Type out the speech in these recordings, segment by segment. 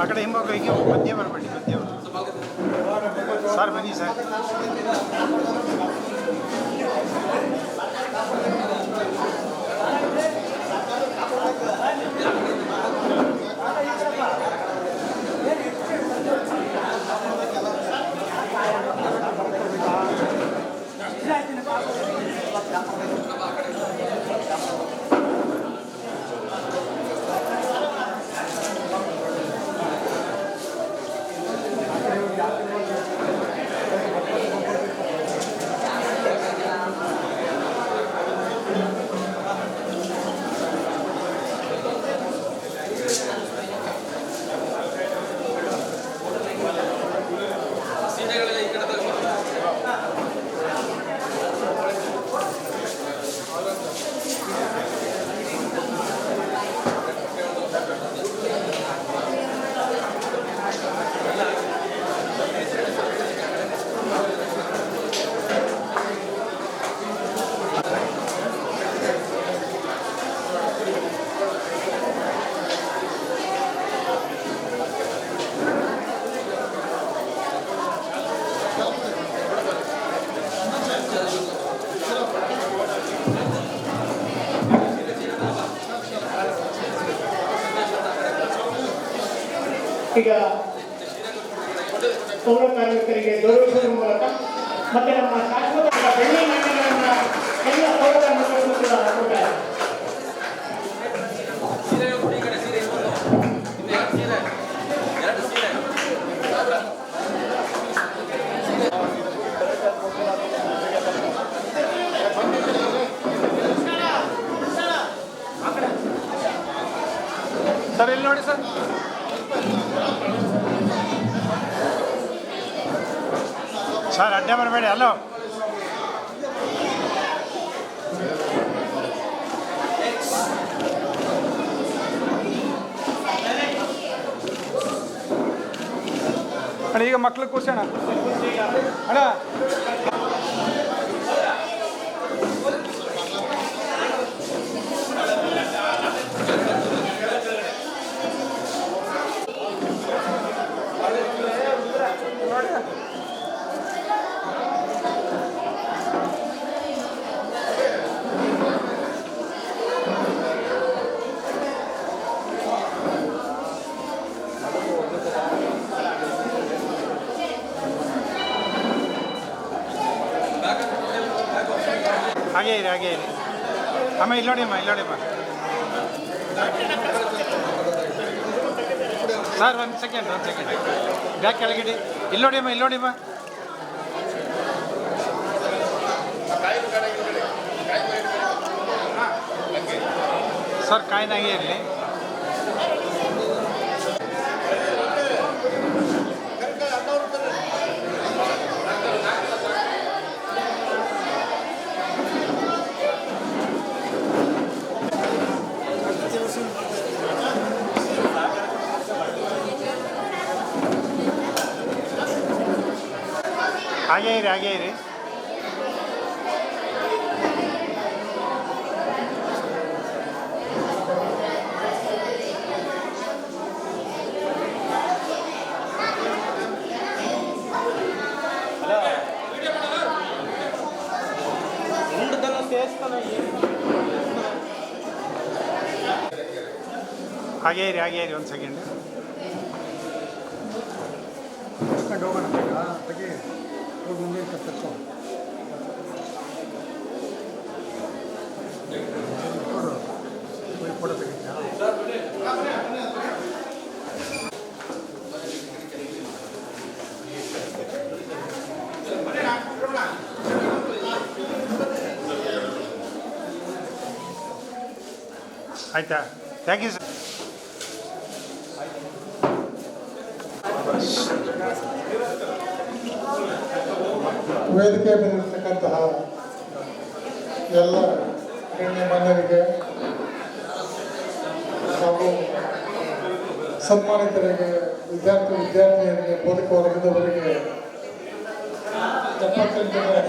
ಆ ಕಡೆ ಹಿಂಭಾಗಕ್ಕೆ ಮಧ್ಯೆ ಬರಬೇಡಿ, ಮಧ್ಯೆ ಸರ್ ಬನ್ನಿ ಸರ್. ಈಗ ಪೌರ ಕಾರ್ಮಿಕರಿಗೆ ಗೌರವಿಸುವ ಮೂಲಕ ಮತ್ತೆ ನಮ್ಮ ಶಾಶ್ವತ ಬೆಳ್ಳಿ ನಾಣ್ಯಗಳನ್ನು ಎಲ್ಲ ಪೌರ ಕಾರ್ಮಿಕರನ್ನು ಕೂಡ ಕೊಟ್ಟಾರೆ. ಸರ್ ಇಲ್ಲಿ ನೋಡಿ ಸರ್. ಸರ್ ಅಡ್ಡ ಬರಬೇಡಿ. ಹಲೋ ಅಣ್ಣ, ಈಗ ಮಕ್ಳು ಕೂರ್ಸೋಣ ಅಣ್ಣ. ಹಾಗೇ ಇರಿ, ಹಾಗೇ ಇರಿ. ಅಮ್ಮ ಇಲ್ಲಿ ನೋಡಿಮ್ಮ, ಇಲ್ಲಿ ನೋಡಿಮ್ಮ ಸರ್. ಒಂದು ಸೆಕೆಂಡ್ ಬ್ಯಾಗ್ ಕೆಳಗಿಡಿ. ಇಲ್ಲಿ ನೋಡಿಮ್ಮ, ಇಲ್ಲಿ ನೋಡಿಮ್ಮ. ಸರ್ ಕಾಯಿನಾಗೆ ಇರಲಿ. ಹಾಗೇ ಇರಿ, ಹಾಗೇ ಇರಿ. ಹಾಗೇ ಇರಿ, ಹಾಗೇ ಇರಿ. ಒಂದು ಸೆಕೆಂಡ್ ಹೋಗೋಣ. ಮುಂದೆ ಫೋಟೋ ತೆಗಿತೀರಾ? ಆಯ್ತಾ? Thank you sir. ವೇದಿಕೆ ಬಂದಿರತಕ್ಕಂತಹ ಎಲ್ಲ ಗಣ್ಯಮಾನ್ಯರಿಗೆ ಹಾಗೂ ಸನ್ಮಾನಿತರಿಗೆ, ವಿದ್ಯಾರ್ಥಿನಿಯರಿಗೆ, ಬೋಧಕ ವರ್ಗದವರಿಗೆ 78ನೇ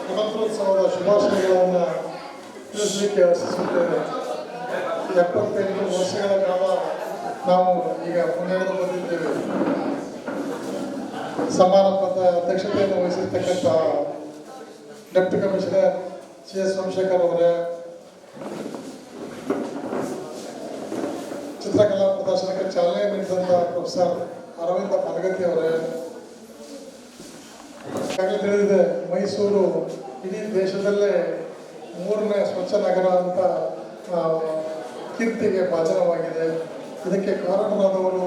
ಸ್ವತಂತ್ರೋತ್ಸವದ ಶುಭಾಶಯಗಳನ್ನು ತಿಳಿಸಲಿಕ್ಕೆ ಆಶಿಸುತ್ತೇನೆ. 78 ವರ್ಷಗಳ ಕಾಲ ನಾವು ಈಗ ಮುನ್ನಡೆದು ಬಂದಿದ್ದೇವೆ. ಸಮಾರಂಭದ ಅಧ್ಯಕ್ಷತೆಯನ್ನು ವಹಿಸಿರ್ತಕ್ಕಂತಹ ಡೆಪ್ಟಿ ಕಮಿಷನರ್ CS ಸೋಮಶೇಖರ್ ಅವರೇ, ಚಿತ್ರಕಲಾ ಪ್ರದರ್ಶನಕ್ಕೆ ಚಾಲನೆ ನೀಡಿದಂಥ ಪ್ರೊಫೆಸರ್ ಅರವಿಂದ ಪನಗತಿ ಅವರೇ, ಈಗಾಗಲೇ ತಿಳಿದಿದೆ ಮೈಸೂರು ಇಡೀ ದೇಶದಲ್ಲೇ 3ನೇ ಸ್ವಚ್ಛ ನಗರ ಅಂತ ಕೀರ್ತಿಗೆ ಭಾಜನವಾಗಿದೆ. ಇದಕ್ಕೆ ಕಾರಣರಾದವರು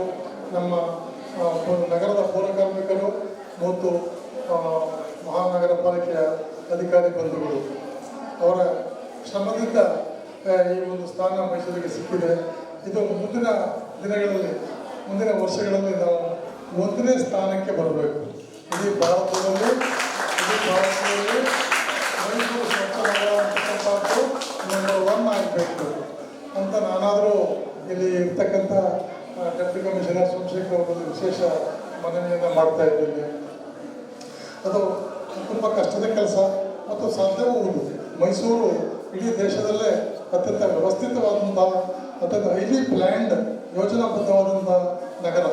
ನಮ್ಮ ನಗರದ ಪೌರ ಕಾರ್ಮಿಕರು ಮತ್ತು ಮಹಾನಗರ ಪಾಲಿಕೆಯ ಅಧಿಕಾರಿ ಬಂಧುಗಳು. ಅವರ ಶ್ರಮದಿಂದ ಈ ಒಂದು ಸ್ಥಾನ ಮೈಸೂರಿಗೆ ಸಿಕ್ಕಿದೆ. ಇದು ಮುಂದಿನ ದಿನಗಳಲ್ಲಿ, ಮುಂದಿನ ವರ್ಷಗಳಲ್ಲಿ ನಾವು 1ನೇ ಸ್ಥಾನಕ್ಕೆ ಬರಬೇಕು. ಇಡೀ ಭಾರತದಲ್ಲಿ ಮೈಸೂರು ಸ್ವಚ್ಛ ನಗರ ಅಂತಕ್ಕಂಥದ್ದು ನಂಬರ್ 1 ಆಗಬೇಕು ಅಂತ ನಾನಾದರೂ ಇಲ್ಲಿ ಇರ್ತಕ್ಕಂಥ ಡೆಪ್ಟಿ ಕಮಿಷನರ್ ಸೋಮಶೇಖರ್ ಅವರಲ್ಲಿ ವಿಶೇಷ ಮನವಿಯನ್ನು ಮಾಡ್ತಾ ಇದ್ದೇನೆ. ಅದು ತುಂಬ ಕಷ್ಟದ ಕೆಲಸ ಮತ್ತು ಸಾಧ್ಯವೂ ಹೌದು. ಮೈಸೂರು ಇಡೀ ದೇಶದಲ್ಲೇ ಅತ್ಯಂತ ವ್ಯವಸ್ಥಿತವಾದಂಥ, ಅತ್ಯಂತ ಹೈಲಿ ಪ್ಲ್ಯಾಂಡ್, ಯೋಜನಾಬದ್ಧವಾದಂಥ ನಗರ.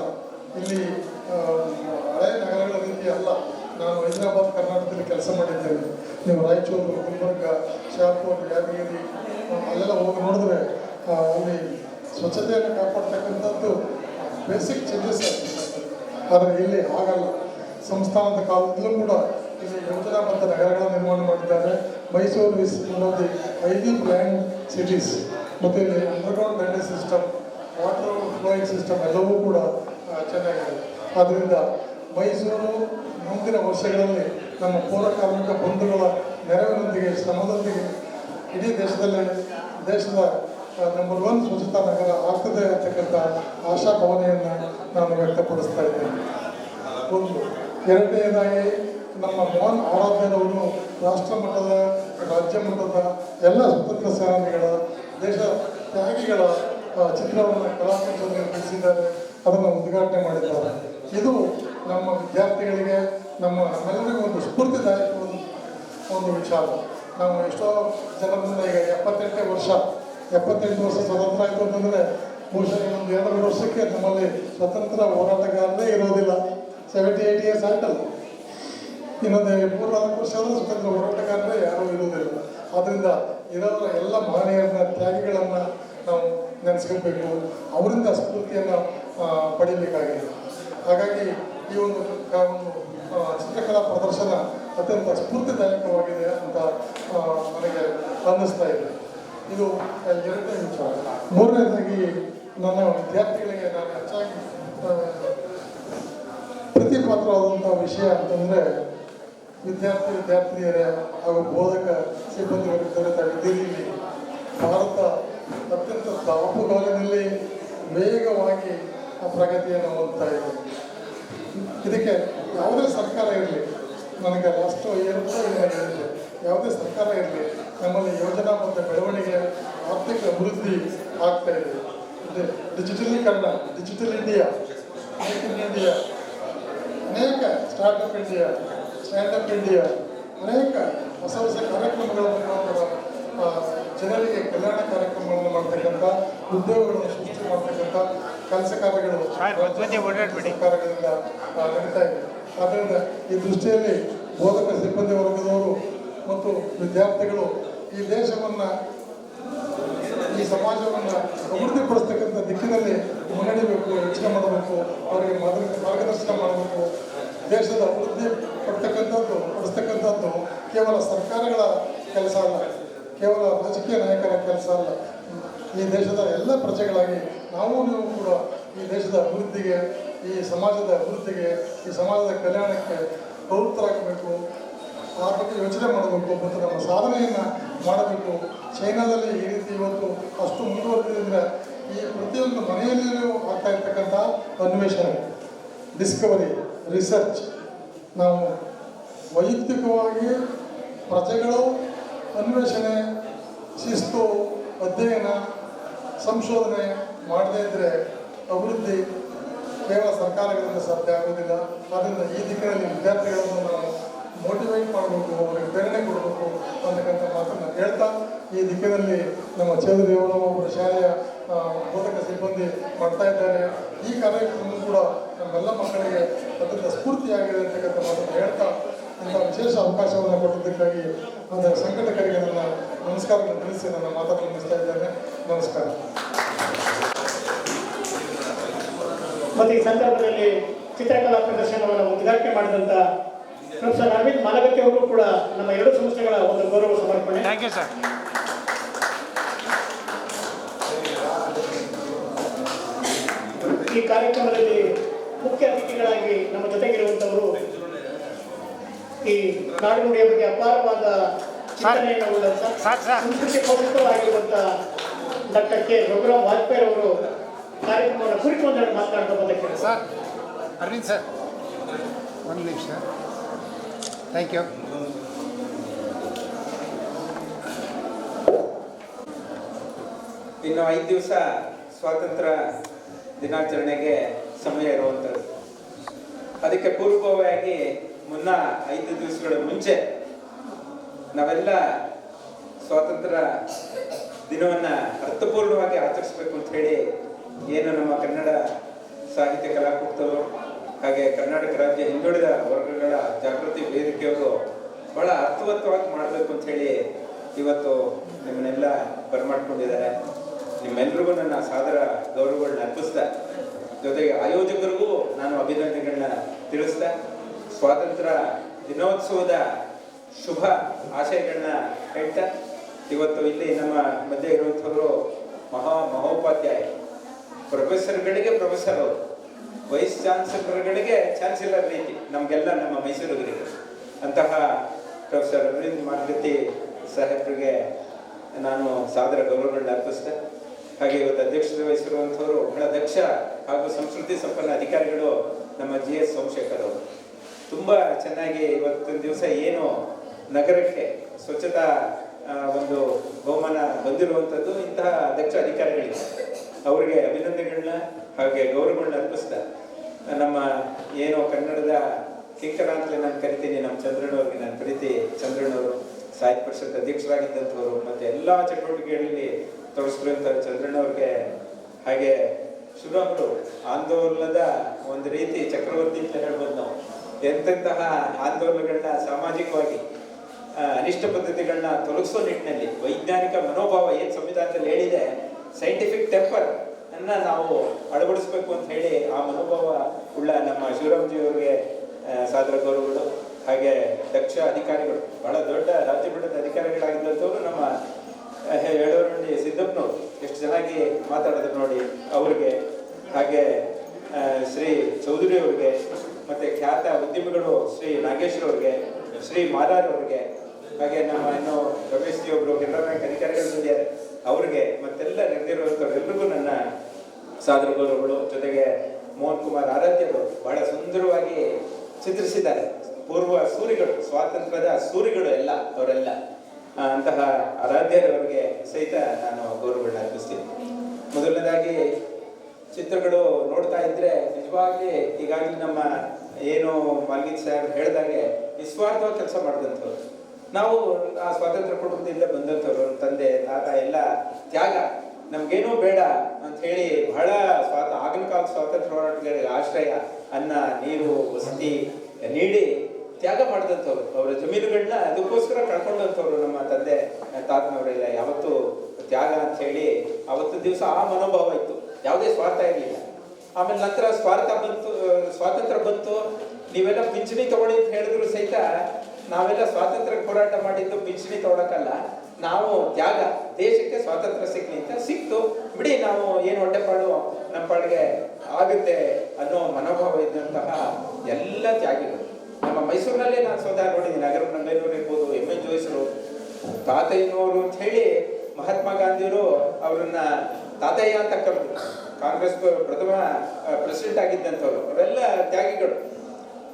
ಇಲ್ಲಿ ಹಳೆಯ ನಗರಗಳ ರೀತಿ ಅಲ್ಲ. ನಾನು ಹೈದರಾಬಾದ್, ಕರ್ನಾಟಕದಲ್ಲಿ ಕೆಲಸ ಮಾಡಿದ್ದೇನೆ. ನೀವು ರಾಯಚೂರು, ಗುಲ್ಬರ್ಗ, ಶಾಪುರ್, ಯಾದಗಿರಿ ಅಲ್ಲೆಲ್ಲ ಹೋಗಿ ನೋಡಿದ್ರೆ ಅಲ್ಲಿ ಸ್ವಚ್ಛತೆಯನ್ನು ಕಾಪಾಡ್ತಕ್ಕಂಥದ್ದು ಬೇಸಿಕ್ ಚೇಂಜಸ್ ಆಗ್ತದೆ. ಆದರೆ ಇಲ್ಲಿ ಹಾಗಲ್ಲ. ಸಂಸ್ಥಾನದ ಕಾಲದಲ್ಲೂ ಕೂಡ ಇಲ್ಲಿ ಯೋಜನಾಬದ್ಧ ನಗರಗಳ ನಿರ್ಮಾಣ ಮಾಡಿದ್ದಾರೆ. Mysuru is one of the highly planned cities. ಮತ್ತು ಇಲ್ಲಿ underground drainage system, water flowing system ಎಲ್ಲವೂ ಕೂಡ ಚೆನ್ನಾಗಿದೆ. ಆದ್ದರಿಂದ ಮೈಸೂರು ಮುಂದಿನ ವರ್ಷಗಳಲ್ಲಿ ನಮ್ಮ ಪೌರ ಕಾರ್ಮಿಕ ಬಂಧುಗಳ ನೆರವಿನೊಂದಿಗೆ, ಶ್ರಮದೊಂದಿಗೆ ಇಡೀ ದೇಶದ ನಂಬರ್ 1 ಸ್ವಚ್ಛತಾ ನಗರ ಆಗ್ತದೆ ಅಂತಕ್ಕಂಥ ಆಶಾಭಾವನೆಯನ್ನು ನಾನು ವ್ಯಕ್ತಪಡಿಸ್ತಾ ಇದ್ದೇನೆ. ಒಂದು. ಎರಡನೇದಾಗಿ ನಮ್ಮ ಮೋಹನ್ ಆರಾಧ್ಯರವರು ರಾಷ್ಟ್ರ ಮಟ್ಟದ, ರಾಜ್ಯ ಮಟ್ಟದ ಎಲ್ಲ ಸ್ವತಂತ್ರ ಸೇನಾನಿಗಳ, ದೇಶ ತ್ಯಾಗಿಗಳ ಚಿತ್ರವನ್ನು ಕಲಾಕೃತಿಯನ್ನು ನಿರ್ಮಿಸಿದ್ದಾರೆ. ಅದನ್ನು ಉದ್ಘಾಟನೆ ಮಾಡಿದ್ದಾರೆ. ಇದು ನಮ್ಮ ವಿದ್ಯಾರ್ಥಿಗಳಿಗೆ, ನಮ್ಮೆಲ್ಲರಿಗೂ ಒಂದು ಸ್ಫೂರ್ತಿದಾಯಕವಾದ ಒಂದು ವಿಚಾರ. ನಾವು ಎಷ್ಟೋ ಜನರಿಂದ ಈಗ 78 ವರ್ಷ ಸ್ವತಂತ್ರ ಆಯಿತು ಅಂತಂದರೆ ಬಹುಶಃ ಒಂದು 2 ವರ್ಷಕ್ಕೆ ನಮ್ಮಲ್ಲಿ ಸ್ವತಂತ್ರ ಹೋರಾಟಗಾರರೇ ಇರೋದಿಲ್ಲ. 78 ಇಯರ್ಸ್ ಆಯ್ತಲ್ಲ, ಇನ್ನೊಂದು 3-4 ವರ್ಷ ಆದರೆ ಸ್ವತಂತ್ರ ಹೋರಾಟಗಾರರೇ ಯಾರೂ ಇರೋದಿಲ್ಲ. ಆದ್ದರಿಂದ ಇರೋರ ಎಲ್ಲ ಮಹನೀಯರನ್ನ, ತ್ಯಾಗಿಗಳನ್ನು ನಾವು ನೆನೆಸ್ಕೊಳ್ಬೇಕು. ಅವರಿಂದ ಸ್ಫೂರ್ತಿಯನ್ನು ಪಡೀಬೇಕಾಗಿದೆ. ಹಾಗಾಗಿ ಈ ಒಂದು ಚಿತ್ರಕಲಾ ಪ್ರದರ್ಶನ ಅತ್ಯಂತ ಸ್ಫೂರ್ತಿದಾಯಕವಾಗಿದೆ ಅಂತ ನನಗೆ ಅನ್ನಿಸ್ತಾ ಇದೆ. ಇದು 2ನೇ ವಿಚಾರ. 3ನೇದಾಗಿ ನನ್ನ ವಿದ್ಯಾರ್ಥಿಗಳಿಗೆ ನಾನು ಹೆಚ್ಚಾಗಿ ಪ್ರೀತಿಪಾತ್ರವಾದಂಥ ವಿಷಯ ಅಂತಂದರೆ ವಿದ್ಯಾರ್ಥಿನಿಯರೇ ಹಾಗೂ ಬೋಧಕ ಸಿಬ್ಬಂದಿ ವರ್ಗದವರ ವಿದ್ಯಾರ್ಥಿ ಭಾರತ ಅತ್ಯಂತ ದಾಪುಗಾಲಿನಲ್ಲಿ ವೇಗವಾಗಿ ಪ್ರಗತಿಯನ್ನು ಹೊಂದ್ತಾ ಇದೆ. ಇದಕ್ಕೆ ಯಾವುದೇ ಸರ್ಕಾರ ಇರಲಿ, ನನಗೆ ರಾಷ್ಟ್ರ ಹೇಳಿದೆ, ಯಾವುದೇ ಸರ್ಕಾರ ಇರಲಿ, ನಮ್ಮಲ್ಲಿ ಯೋಜನಾಬದ್ಧ ಬೆಳವಣಿಗೆ, ಆರ್ಥಿಕ ಅಭಿವೃದ್ಧಿ ಆಗ್ತಾ ಇದೆ. ಡಿಜಿಟಲೀಕರಣ, digital India, make in India, ಅನೇಕ ಸ್ಟಾರ್ಟಪ್ ಇಂಡಿಯಾ, ಸ್ಟ್ಯಾಂಡಪ್ ಇಂಡಿಯಾ, ಅನೇಕ ಹೊಸ ಕಾರ್ಯಕ್ರಮಗಳನ್ನು ಜನರಿಗೆ ಕಲ್ಯಾಣ ಕಾರ್ಯಕ್ರಮಗಳನ್ನು ಮಾಡ್ತಕ್ಕಂಥ, ಉದ್ಯೋಗಗಳನ್ನು ಸೃಷ್ಟಿ ಮಾಡ್ತಕ್ಕಂಥ ಕೆಲಸ ಕಾರ್ಯಗಳು ಸರ್ಕಾರಗಳಿಂದ ನಡೀತಾ ಇದೆ. ಆದ್ದರಿಂದ ಈ ದೃಷ್ಟಿಯಲ್ಲಿ ಬೋಧಕ ಸಿಬ್ಬಂದಿ ವರ್ಗದವರು ಮತ್ತು ವಿದ್ಯಾರ್ಥಿಗಳು ಈ ದೇಶವನ್ನು, ಈ ಸಮಾಜವನ್ನು ಅಭಿವೃದ್ಧಿಪಡಿಸ್ತಕ್ಕಂಥ ದಿಕ್ಕಿನಲ್ಲಿ ಮುನ್ನಡೆಯಬೇಕು, ಯೋಚನೆ ಮಾಡಬೇಕು, ಅವರಿಗೆ ಮಾರ್ಗದರ್ಶನ ಮಾಡಬೇಕು. ದೇಶದ ಅಭಿವೃದ್ಧಿ ಪಡಿಸ್ತಕ್ಕಂಥದ್ದು ಕೇವಲ ಸರ್ಕಾರಗಳ ಕೆಲಸ ಅಲ್ಲ, ಕೇವಲ ರಾಜಕೀಯ ನಾಯಕರ ಕೆಲಸ ಅಲ್ಲ. ಈ ದೇಶದ ಎಲ್ಲ ಪ್ರಜೆಗಳಾಗಿ ನೀವು ಕೂಡ ಈ ದೇಶದ ಅಭಿವೃದ್ಧಿಗೆ, ಈ ಸಮಾಜದ ಅಭಿವೃದ್ಧಿಗೆ, ಈ ಸಮಾಜದ ಕಲ್ಯಾಣಕ್ಕೆ ಪ್ರವೃತ್ತರಾಗಬೇಕು. ಆ ಬಗ್ಗೆ ಯೋಚನೆ ಮಾಡಬೇಕು ಮತ್ತು ನಮ್ಮ ಸಾಧನೆಯನ್ನು ಮಾಡಬೇಕು. ಚೈನಾದಲ್ಲಿ ಈ ರೀತಿ ಇವತ್ತು ಅಷ್ಟು ಮುಂದುವರೆದಿದ್ದರೆ ಈ ಪ್ರತಿಯೊಂದು ಮನೆಯಲ್ಲಿಯೂ ಆಗ್ತಾ ಇರ್ತಕ್ಕಂಥ ಅನ್ವೇಷಣೆ, ಡಿಸ್ಕವರಿ, ರಿಸರ್ಚ್, ನಾವು ವೈಯಕ್ತಿಕವಾಗಿ ಪ್ರಜೆಗಳು ಅನ್ವೇಷಣೆ, ಶಿಸ್ತು, ಅಧ್ಯಯನ, ಸಂಶೋಧನೆ ಮಾಡದೇ ಇದ್ದರೆ ಅಭಿವೃದ್ಧಿ ಕೇವಲ ಸರ್ಕಾರಗಳಿಂದ ಸಾಧ್ಯ ಆಗೋದಿಲ್ಲ. ಆದ್ದರಿಂದ ಈ ದಿಕ್ಕಿನಲ್ಲಿ ವಿದ್ಯಾರ್ಥಿಗಳನ್ನು ನಾವು ಮೋಟಿವೇಟ್ ಮಾಡಬೇಕು, ಅವರಿಗೆ ಪ್ರೇರಣೆ ಕೊಡಬೇಕು ಅಂತಕ್ಕಂಥ ಮಾತನ್ನು ಹೇಳ್ತಾ, ಈ ದಿಕ್ಕಿನಲ್ಲಿ ನಮ್ಮ ಚೌಧರಿಯವರು ಒಬ್ಬರು ಶಾಲೆಯ ಬೋಧಕ ಸಿಬ್ಬಂದಿ ಮಾಡ್ತಾ ಇದ್ದಾರೆ. ಈ ಕಾರ್ಯಕ್ರಮ ಕೂಡ ನಮ್ಮೆಲ್ಲ ಮಕ್ಕಳಿಗೆ ಅದರಿಂದ ಸ್ಫೂರ್ತಿಯಾಗಿದೆ ಅಂತಕ್ಕಂಥ ಮಾತನ್ನು ಹೇಳ್ತಾ, ಇಂಥ ವಿಶೇಷ ಅವಕಾಶವನ್ನು ಕೊಟ್ಟಿದ್ದಕ್ಕಾಗಿ ಅದರ ಸಂಘಟಕರಿಗೆ ನನ್ನ ನಮಸ್ಕಾರಗಳನ್ನು ತಿಳಿಸಿ ನನ್ನ ಮಾತನ್ನು ಮುಗಿಸ್ತಾ ಇದ್ದೇನೆ. ನಮಸ್ಕಾರ. ಮತ್ತು ಈ ಸಂದರ್ಭದಲ್ಲಿ ಚಿತ್ರಕಲಾ ಪ್ರದರ್ಶನವನ್ನು ಉದ್ಘಾಟನೆ ಮಾಡಿದಂಥ ಪ್ರೊಫೆಸರ್ ಅರವಿಂದ್ ಮಾಲಗತ್ತಿ ಅವರು ಕೂಡ ನಮ್ಮ ಎರಡು ಸಂಸ್ಥೆಗಳ ಒಂದು ಗೌರವ ಸಮರ್ಪಣೆ. Thank you sir. ಈ ಕಾರ್ಯಕ್ರಮದಲ್ಲಿ ಮುಖ್ಯ ಅತಿಥಿಗಳಾಗಿ ನಮ್ಮ ಜೊತೆಗಿರುವಂಥವರು ಈ ನಾಡುನುಡಿಯ ಬಗ್ಗೆ ಅಪಾರವಾದ ಚಿಂತನೆಯನ್ನು ಉಳ್ಳಂಥ ಸಂಸ್ಕೃತಿ ಪೋಷಕರಾಗಿರುವಂಥ ಡಾಕ್ಟರ್ ಕೆ ರಘುರಾಮ್ ವಾಜಪೇಯಿ ಅವರು ಕಾರ್ಯಕ್ರಮವನ್ನು ಕುರಿತು ಒಂದೆರಡು ಮಾತನಾಡ್ತಾ ಸರ್. ಅರವಿಂದ್ ಸರ್, ಒಂದು ನಿಮಿಷ. Thank you. ಇನ್ನು 5 ದಿವಸ ಸ್ವಾತಂತ್ರ್ಯ ದಿನಾಚರಣೆಗೆ ಸಮಯ ಇರುವಂಥದ್ದು. ಅದಕ್ಕೆ ಪೂರ್ವಭಾವಿಯಾಗಿ ಮುನ್ನ 5 ದಿವಸಗಳ ಮುಂಚೆ ನಾವೆಲ್ಲ ಸ್ವಾತಂತ್ರ್ಯ ದಿನವನ್ನು ಅರ್ಥಪೂರ್ಣವಾಗಿ ಆಚರಿಸಬೇಕು ಅಂತ ಹೇಳಿ ಏನು ನಮ್ಮ ಕನ್ನಡ ಸಾಹಿತ್ಯ ಕಲಾಕೂಟದವರು ಹಾಗೆ ಕರ್ನಾಟಕ ರಾಜ್ಯ ಹಿಂದುಳಿದ ವರ್ಗಗಳ ಜಾಗೃತಿ ವೇದಿಕೆಯವರು ಬಹಳ ಅರ್ಥವತ್ತವಾಗಿ ಮಾಡಬೇಕು ಅಂತ ಹೇಳಿ ಇವತ್ತು ನಿಮ್ಮನ್ನೆಲ್ಲ ಬರಮಾಡ್ಕೊಂಡಿದ್ದಾರೆ. ನಿಮ್ಮೆಲ್ರಿಗೂ ನನ್ನ ಸಾದರ ಗೌರವಗಳನ್ನ ಅರ್ಪಿಸ್ತಾ, ಜೊತೆಗೆ ಆಯೋಜಕರಿಗೂ ನಾನು ಅಭಿನಂದನೆಗಳನ್ನ ತಿಳಿಸ್ತಾ, ಸ್ವಾತಂತ್ರ್ಯ ದಿನೋತ್ಸವದ ಶುಭ ಆಶಯಗಳನ್ನ ಹೇಳ್ತಾ, ಇವತ್ತು ಇಲ್ಲಿ ನಮ್ಮ ಮಧ್ಯೆ ಇರುವಂಥವರು ಮಹೋಪಾಧ್ಯಾಯ, ಪ್ರೊಫೆಸರ್ಗಳಿಗೆ ಪ್ರೊಫೆಸರ್ ಅವರು, ವೈಸ್ ಚಾನ್ಸಲರ್ಗಳಿಗೆ ಚಾನ್ಸಲರ್ ರೀತಿ ನಮಗೆಲ್ಲ ನಮ್ಮ ಮೈಸೂರಿಗೆ ಅಂತಹ ಪ್ರೊಫೆಸರ್ ಅರವಿಂದ್ ಮಾಲಗತ್ತಿ ಸಾಹೇಬರಿಗೆ ನಾನು ಸಾದರ ಗೌರವಗಳನ್ನ ಅರ್ಪಿಸ್ತೆ. ಹಾಗೆ ಇವತ್ತು ಅಧ್ಯಕ್ಷತೆ ವಹಿಸಿರುವಂಥವರು ಬಹಳ ದಕ್ಷ ಹಾಗೂ ಸಂಸ್ಕೃತಿ ಸಂಪನ್ನ ಅಧಿಕಾರಿಗಳು ನಮ್ಮ GS ಸೋಮಶೇಖರ್ ಅವರು. ತುಂಬ ಚೆನ್ನಾಗಿ ಇವತ್ತಿನ ದಿವಸ ಏನು ನಗರಕ್ಕೆ ಸ್ವಚ್ಛತಾ ಒಂದು ಬಹುಮಾನ ಬಂದಿರುವಂಥದ್ದು ಇಂತಹ ದಕ್ಷ ಅಧಿಕಾರಿಗಳಿಗೆ ಅವರಿಗೆ ಅಭಿನಂದನೆಗಳನ್ನ ಹಾಗೆ ಗೌರವಗಳನ್ನ ಅರ್ಪಿಸ್ತಾ, ನಮ್ಮ ಏನು ಕನ್ನಡದ ಕಿಂಕರ ಅಂತಲೇ ನಾನು ಕರಿತೀನಿ ನಮ್ಮ ಚಂದ್ರಣ್ಣವ್ರಿಗೆ ನನ್ನ ಪ್ರೀತಿ ಚಂದ್ರಣ್ಣವರು, ಸಾಹಿತ್ಯ ಪರಿಷತ್ ಅಧ್ಯಕ್ಷರಾಗಿದ್ದಂಥವ್ರು, ಮತ್ತು ಎಲ್ಲ ಚಟುವಟಿಕೆಗಳಲ್ಲಿ ತೊಡಗಿಸಿರುವಂಥ ಚಂದ್ರಣ್ಣವ್ರಿಗೆ, ಹಾಗೆ ಶಿವರಾಮರು ಆಂದೋಲನದ ಒಂದು ರೀತಿ ಚಕ್ರವರ್ತಿ ಅಂತ ಹೇಳ್ಬೋದು ನಾವು. ಎಂತೆಂತಹ ಆಂದೋಲನಗಳನ್ನ ಸಾಮಾಜಿಕವಾಗಿ ಅನಿಷ್ಟ ಪದ್ಧತಿಗಳನ್ನ ತೊಲಗಿಸೋ ನಿಟ್ಟಿನಲ್ಲಿ ವೈಜ್ಞಾನಿಕ ಮನೋಭಾವ ಏನು ಸಂವಿಧಾನದಲ್ಲಿ ಹೇಳಿದೆ, ಸೈಂಟಿಫಿಕ್ ಟೆಂಪರ್ ಅನ್ನ ನಾವು ಅಳವಡಿಸ್ಬೇಕು ಅಂತ ಹೇಳಿ ಆ ಮನೋಭಾವ ಉಳ್ಳ ನಮ್ಮ ಶಿವರಾಮ್ಜಿಯವರಿಗೆ ಸಾದರ ಗೌರವಗಳು. ಹಾಗೆ ದಕ್ಷ ಅಧಿಕಾರಿಗಳು, ಬಹಳ ದೊಡ್ಡ ರಾಜ್ಯ ಮಟ್ಟದ ಅಧಿಕಾರಿಗಳಾಗಿದ್ದಂಥವ್ರು ನಮ್ಮ ಹೇಳೋರಂಡಿ ಸಿದ್ದಪ್ಪನವರು ಎಷ್ಟು ಚೆನ್ನಾಗಿ ಮಾತಾಡಿದ್ರು ನೋಡಿ ಅವರಿಗೆ, ಹಾಗೆ ಶ್ರೀ ಚೌಧರಿ ಅವರಿಗೆ, ಮತ್ತೆ ಖ್ಯಾತ ಉದ್ಯಮಿಗಳು ಶ್ರೀ ನಾಗೇಶ್ವರವ್ರಿಗೆ, ಶ್ರೀ ಮಾರಾರ್ ಅವ್ರಿಗೆ, ಹಾಗೆ ನಮ್ಮ ಇನ್ನು ರಮೇಶ್ ಜಿ ಒಬ್ರು ಕೆನರಾ ಬ್ಯಾಂಕ್ ಅಧಿಕಾರಿಗಳು ಬಂದಿದ್ದಾರೆ ಅವ್ರಿಗೆ, ಮತ್ತೆಲ್ಲ ನೆರೆದಿರುವಂಥವ್ರೆಲ್ಲರಿಗೂ ನನ್ನ ಸಾದರ ಗೌರವಗಳು. ಜೊತೆಗೆ ಮೋಹನ್ ಕುಮಾರ್ ಆರಾಧ್ಯರು ಬಹಳ ಸುಂದರವಾಗಿ ಚಿತ್ರಿಸಿದ್ದಾರೆ. ಪೂರ್ವ ಸೂರಿಗಳು, ಸ್ವಾತಂತ್ರ್ಯದ ಸೂರಿಗಳು ಎಲ್ಲ ಅವರೆಲ್ಲ, ಅಂತಹ ಆರಾಧ್ಯರವರಿಗೆ ಸಹಿತ ನಾನು ಗೌರವಗಳನ್ನ ಅರ್ಪಿಸ್ತೀನಿ. ಮೊದಲನೇದಾಗಿ ಚಿತ್ರಗಳು ನೋಡ್ತಾ ಇದ್ರೆ ನಿಜವಾಗ್ಲಿ ಈಗಾಗಲೇ ನಮ್ಮ ಏನು ಮಾಲ್ಗೀತ್ ಸಾಹೇಬ್ ಹೇಳಿದಾಗೆ ನಿಸ್ವಾರ್ಥವಾಗಿ ಕೆಲಸ ಮಾಡಿದಂಥವ್ರು. ನಾವು ಆ ಸ್ವಾತಂತ್ರ್ಯ ಕುಟುಂಬದಿಂದ ಬಂದಂಥವ್ರು, ತಂದೆ ತಾತ ಎಲ್ಲ ತ್ಯಾಗ, ನಮ್ಗೇನೂ ಬೇಡ ಅಂತ ಹೇಳಿ ಬಹಳ ಆಗಿನ ಕಾಲದ ಸ್ವಾತಂತ್ರ್ಯ ಹೋರಾಟಗಾರರಿಗೆ ಆಶ್ರಯ, ಅನ್ನ, ನೀರು, ವಸತಿ ನೀಡಿ ತ್ಯಾಗ ಮಾಡಿದಂಥವ್ರು. ಅವರ ಜಮೀನುಗಳನ್ನ ಅದಕ್ಕೋಸ್ಕರ ಕಳ್ಕೊಂಡಂಥವ್ರು ನಮ್ಮ ತಂದೆ ತಾತನವರೆಲ್ಲ. ಯಾವತ್ತು ತ್ಯಾಗ ಅಂತ ಹೇಳಿ ಅವತ್ತು ದಿವಸ ಆ ಮನೋಭಾವ ಇತ್ತು, ಯಾವುದೇ ಸ್ವಾರ್ಥ ಇರಲಿಲ್ಲ. ಆಮೇಲೆ ನಂತರ ಸ್ವಾತಂತ್ರ್ಯ ಬಂತು, ನೀವೆಲ್ಲ ಪಿಂಚಣಿ ತಗೊಳ್ಳಿ ಅಂತ ಹೇಳಿದ್ರು ಸಹಿತ ನಾವೆಲ್ಲ ಸ್ವಾತಂತ್ರ್ಯ ಹೋರಾಟ ಮಾಡಿದ್ದು ಪಿಂಚಣಿ ತಗೊಳಕಲ್ಲ, ನಾವು ತ್ಯಾಗ, ದೇಶಕ್ಕೆ ಸ್ವಾತಂತ್ರ್ಯ ಸಿಕ್ಲಿ ಅಂತ ಸಿಕ್ತು ಬಿಡಿ, ನಾವು ಏನು ಹೊಟ್ಟೆಪಾಡು ನಮ್ಮ ಪಾಡಿಗೆ ಆಗುತ್ತೆ ಅನ್ನೋ ಮನೋಭಾವ ಇದ್ದಂತಹ ಎಲ್ಲ ತ್ಯಾಗಿಗಳು ನಮ್ಮ ಮೈಸೂರಿನಲ್ಲೇ ನಾನು ಸ್ವತಃ ನೋಡಿದ್ದೀನಿ. ನಗರ ನಂಬೇನೂರು ಇರ್ಬೋದು, ಎಂ ಎನ್ ಜೋಯಿಸರು, ತಾತಯ್ಯನವರು ಅಂತ ಹೇಳಿ ಮಹಾತ್ಮ ಗಾಂಧಿಯವರು ಅವರನ್ನ ತಾತಯ್ಯ ಅಂತ ಕರೆದ್ರು. ಕಾಂಗ್ರೆಸ್ ಪ್ರಥಮ ಪ್ರೆಸಿಡೆಂಟ್ ಆಗಿದ್ದಂಥವ್ರು, ಅವರೆಲ್ಲ ತ್ಯಾಗಿಗಳು.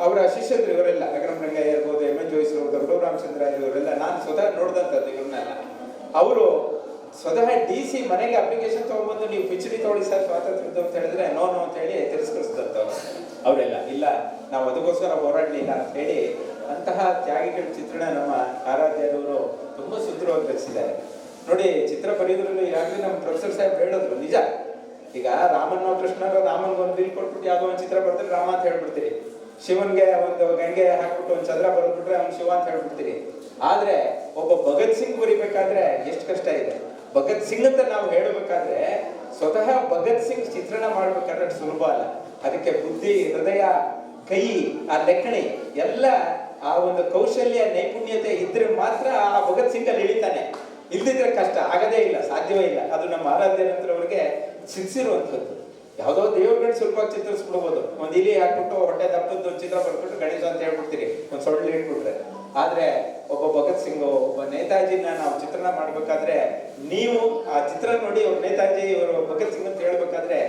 ಅವರ ಶಿಷ್ಯರು ಇವರೆಲ್ಲ, ನಗರಂ ರಂಗಯ್ಯ ಇರ್ಬೋದು, ಎಂ ಎನ್ ಜೋಯಿಸರು, ಗೌರವ ರಾಮಚಂದ್ರ ಇವರೆಲ್ಲ ನಾನು ಸ್ವತಃ ನೋಡಿದಂಥದ್ದು ಇವ್ರನ್ನೆಲ್ಲ. ಅವರು ಸ್ವತಃ DC ಮನೆಗೆ ಅಪ್ಲಿಕೇಶನ್ ತೊಗೊಂಡ್ಬಂದು ನೀವು ಪಿಚಡಿ ತೊಗೊಳ್ಳಿ ಸರ್ ಸ್ವಾತಂತ್ರ್ಯದ್ದು ಅಂತ ಹೇಳಿದ್ರೆ ನೋ ಅಂತ ಹೇಳಿ ತಿರಸ್ಕರಿಸಿದಂಥವ್ರು ಅವರೆಲ್ಲ. ಇಲ್ಲ, ನಾವು ಅದಕ್ಕೋಸ್ಕರ ಹೋರಾಡಲಿಲ್ಲ ಅಂತ ಹೇಳಿ ಅಂತಹ ತ್ಯಾಗಿಗಳ ಚಿತ್ರಣ ನಮ್ಮ ಆರಾಧ್ಯರವರು ತುಂಬ ಸುಂದರವಾಗಿ ರಚಿಸಿದ್ದಾರೆ. ನೋಡಿ, ಚಿತ್ರ ಬರೆಯೋದ್ರಲ್ಲೂ ಈಗಾಗಲೇ ನಮ್ಮ ಪ್ರೊಫೆಸರ್ ಸಾಹೇಬ್ ಹೇಳಿದ್ರು, ನಿಜ. ಈಗ ರಾಮನೋ ಕೃಷ್ಣನೋ ರಾಮನ್ಗೆ ಒಂದು ಬಿಲ್ ಕೊಟ್ಬಿಟ್ಟು ಯಾವುದೋ ಒಂದು ಚಿತ್ರ ಬರ್ತಾರೆ ರಾಮ ಅಂತ ಹೇಳ್ಬಿಡ್ತೀರಿ, ಶಿವನ್ಗೆ ಒಂದು ಗಂಗೆ ಹಾಕ್ಬಿಟ್ಟು ಒಂದು ಚಂದ್ರ ಬರೆದ್ಬಿಟ್ರೆ ಅವ್ನು ಶಿವ ಅಂತ ಹೇಳ್ಬಿಡ್ತೀರಿ. ಆದ್ರೆ ಒಬ್ಬ ಭಗತ್ ಸಿಂಗ್ ಬರಿಬೇಕಾದ್ರೆ ಎಷ್ಟು ಕಷ್ಟ ಇದೆ. ಭಗತ್ ಸಿಂಗ್ ಅಂತ ನಾವು ಹೇಳಬೇಕಾದ್ರೆ ಸ್ವತಃ ಭಗತ್ ಸಿಂಗ್ ಚಿತ್ರಣ ಮಾಡ್ಬೇಕಾದ್ರೆ ಸುಲಭ ಅಲ್ಲ. ಅದಕ್ಕೆ ಬುದ್ಧಿ, ಹೃದಯ, ಕೈ, ಆ ಲೆಕ್ಕಣಿ ಎಲ್ಲ ಆ ಒಂದು ಕೌಶಲ್ಯ ನೈಪುಣ್ಯತೆ ಇದ್ರೆ ಮಾತ್ರ ಆ ಭಗತ್ ಸಿಂಗ್ ಅಲ್ಲಿ ಇಳಿತಾನೆ. ಇಲ್ದಿದ್ರೆ ಕಷ್ಟ, ಆಗದೇ ಇಲ್ಲ, ಸಾಧ್ಯವೇ ಇಲ್ಲ. ಅದು ನಮ್ಮ ಆರಾಧ್ಯ ನಂತರ ಅವರಿಗೆ ಸಿಕ್ಸಿರುವಂಥದ್ದು. ಯಾವುದೋ ದೇವ್ರುಗಳನ್ನ ಸುಲಭವಾಗಿ ಚಿತ್ರಿಸ್ಬಿಡ್ಬೋದು. ಒಂದು ಇಲಿ ಹಾಕ್ಬಿಟ್ಟು ಹೊಟ್ಟೆ ದಪ್ಪದ್ದು ಚಿತ್ರ ಬರ್ಬಿಟ್ಟು ಗಣೇಶ ಅಂತ ಹೇಳ್ಬಿಡ್ತೀರಿ, ಒಂದು ಸೊಳ್ಳೆ ಇಟ್ಬಿಟ್ರೆ. ಆದ್ರೆ ಒಬ್ಬ ಭಗತ್ ಸಿಂಗ್, ಒಬ್ಬ ನೇತಾಜಿನ ನಾವು ಚಿತ್ರಣ ಮಾಡ್ಬೇಕಾದ್ರೆ ನೀವು ಆ ಚಿತ್ರ ನೋಡಿ ಅವ್ರು ನೇತಾಜಿ ಇವರು ಭಗತ್ ಸಿಂಗ್ ಅಂತ ಹೇಳ್ಬೇಕಾದ್ರೆ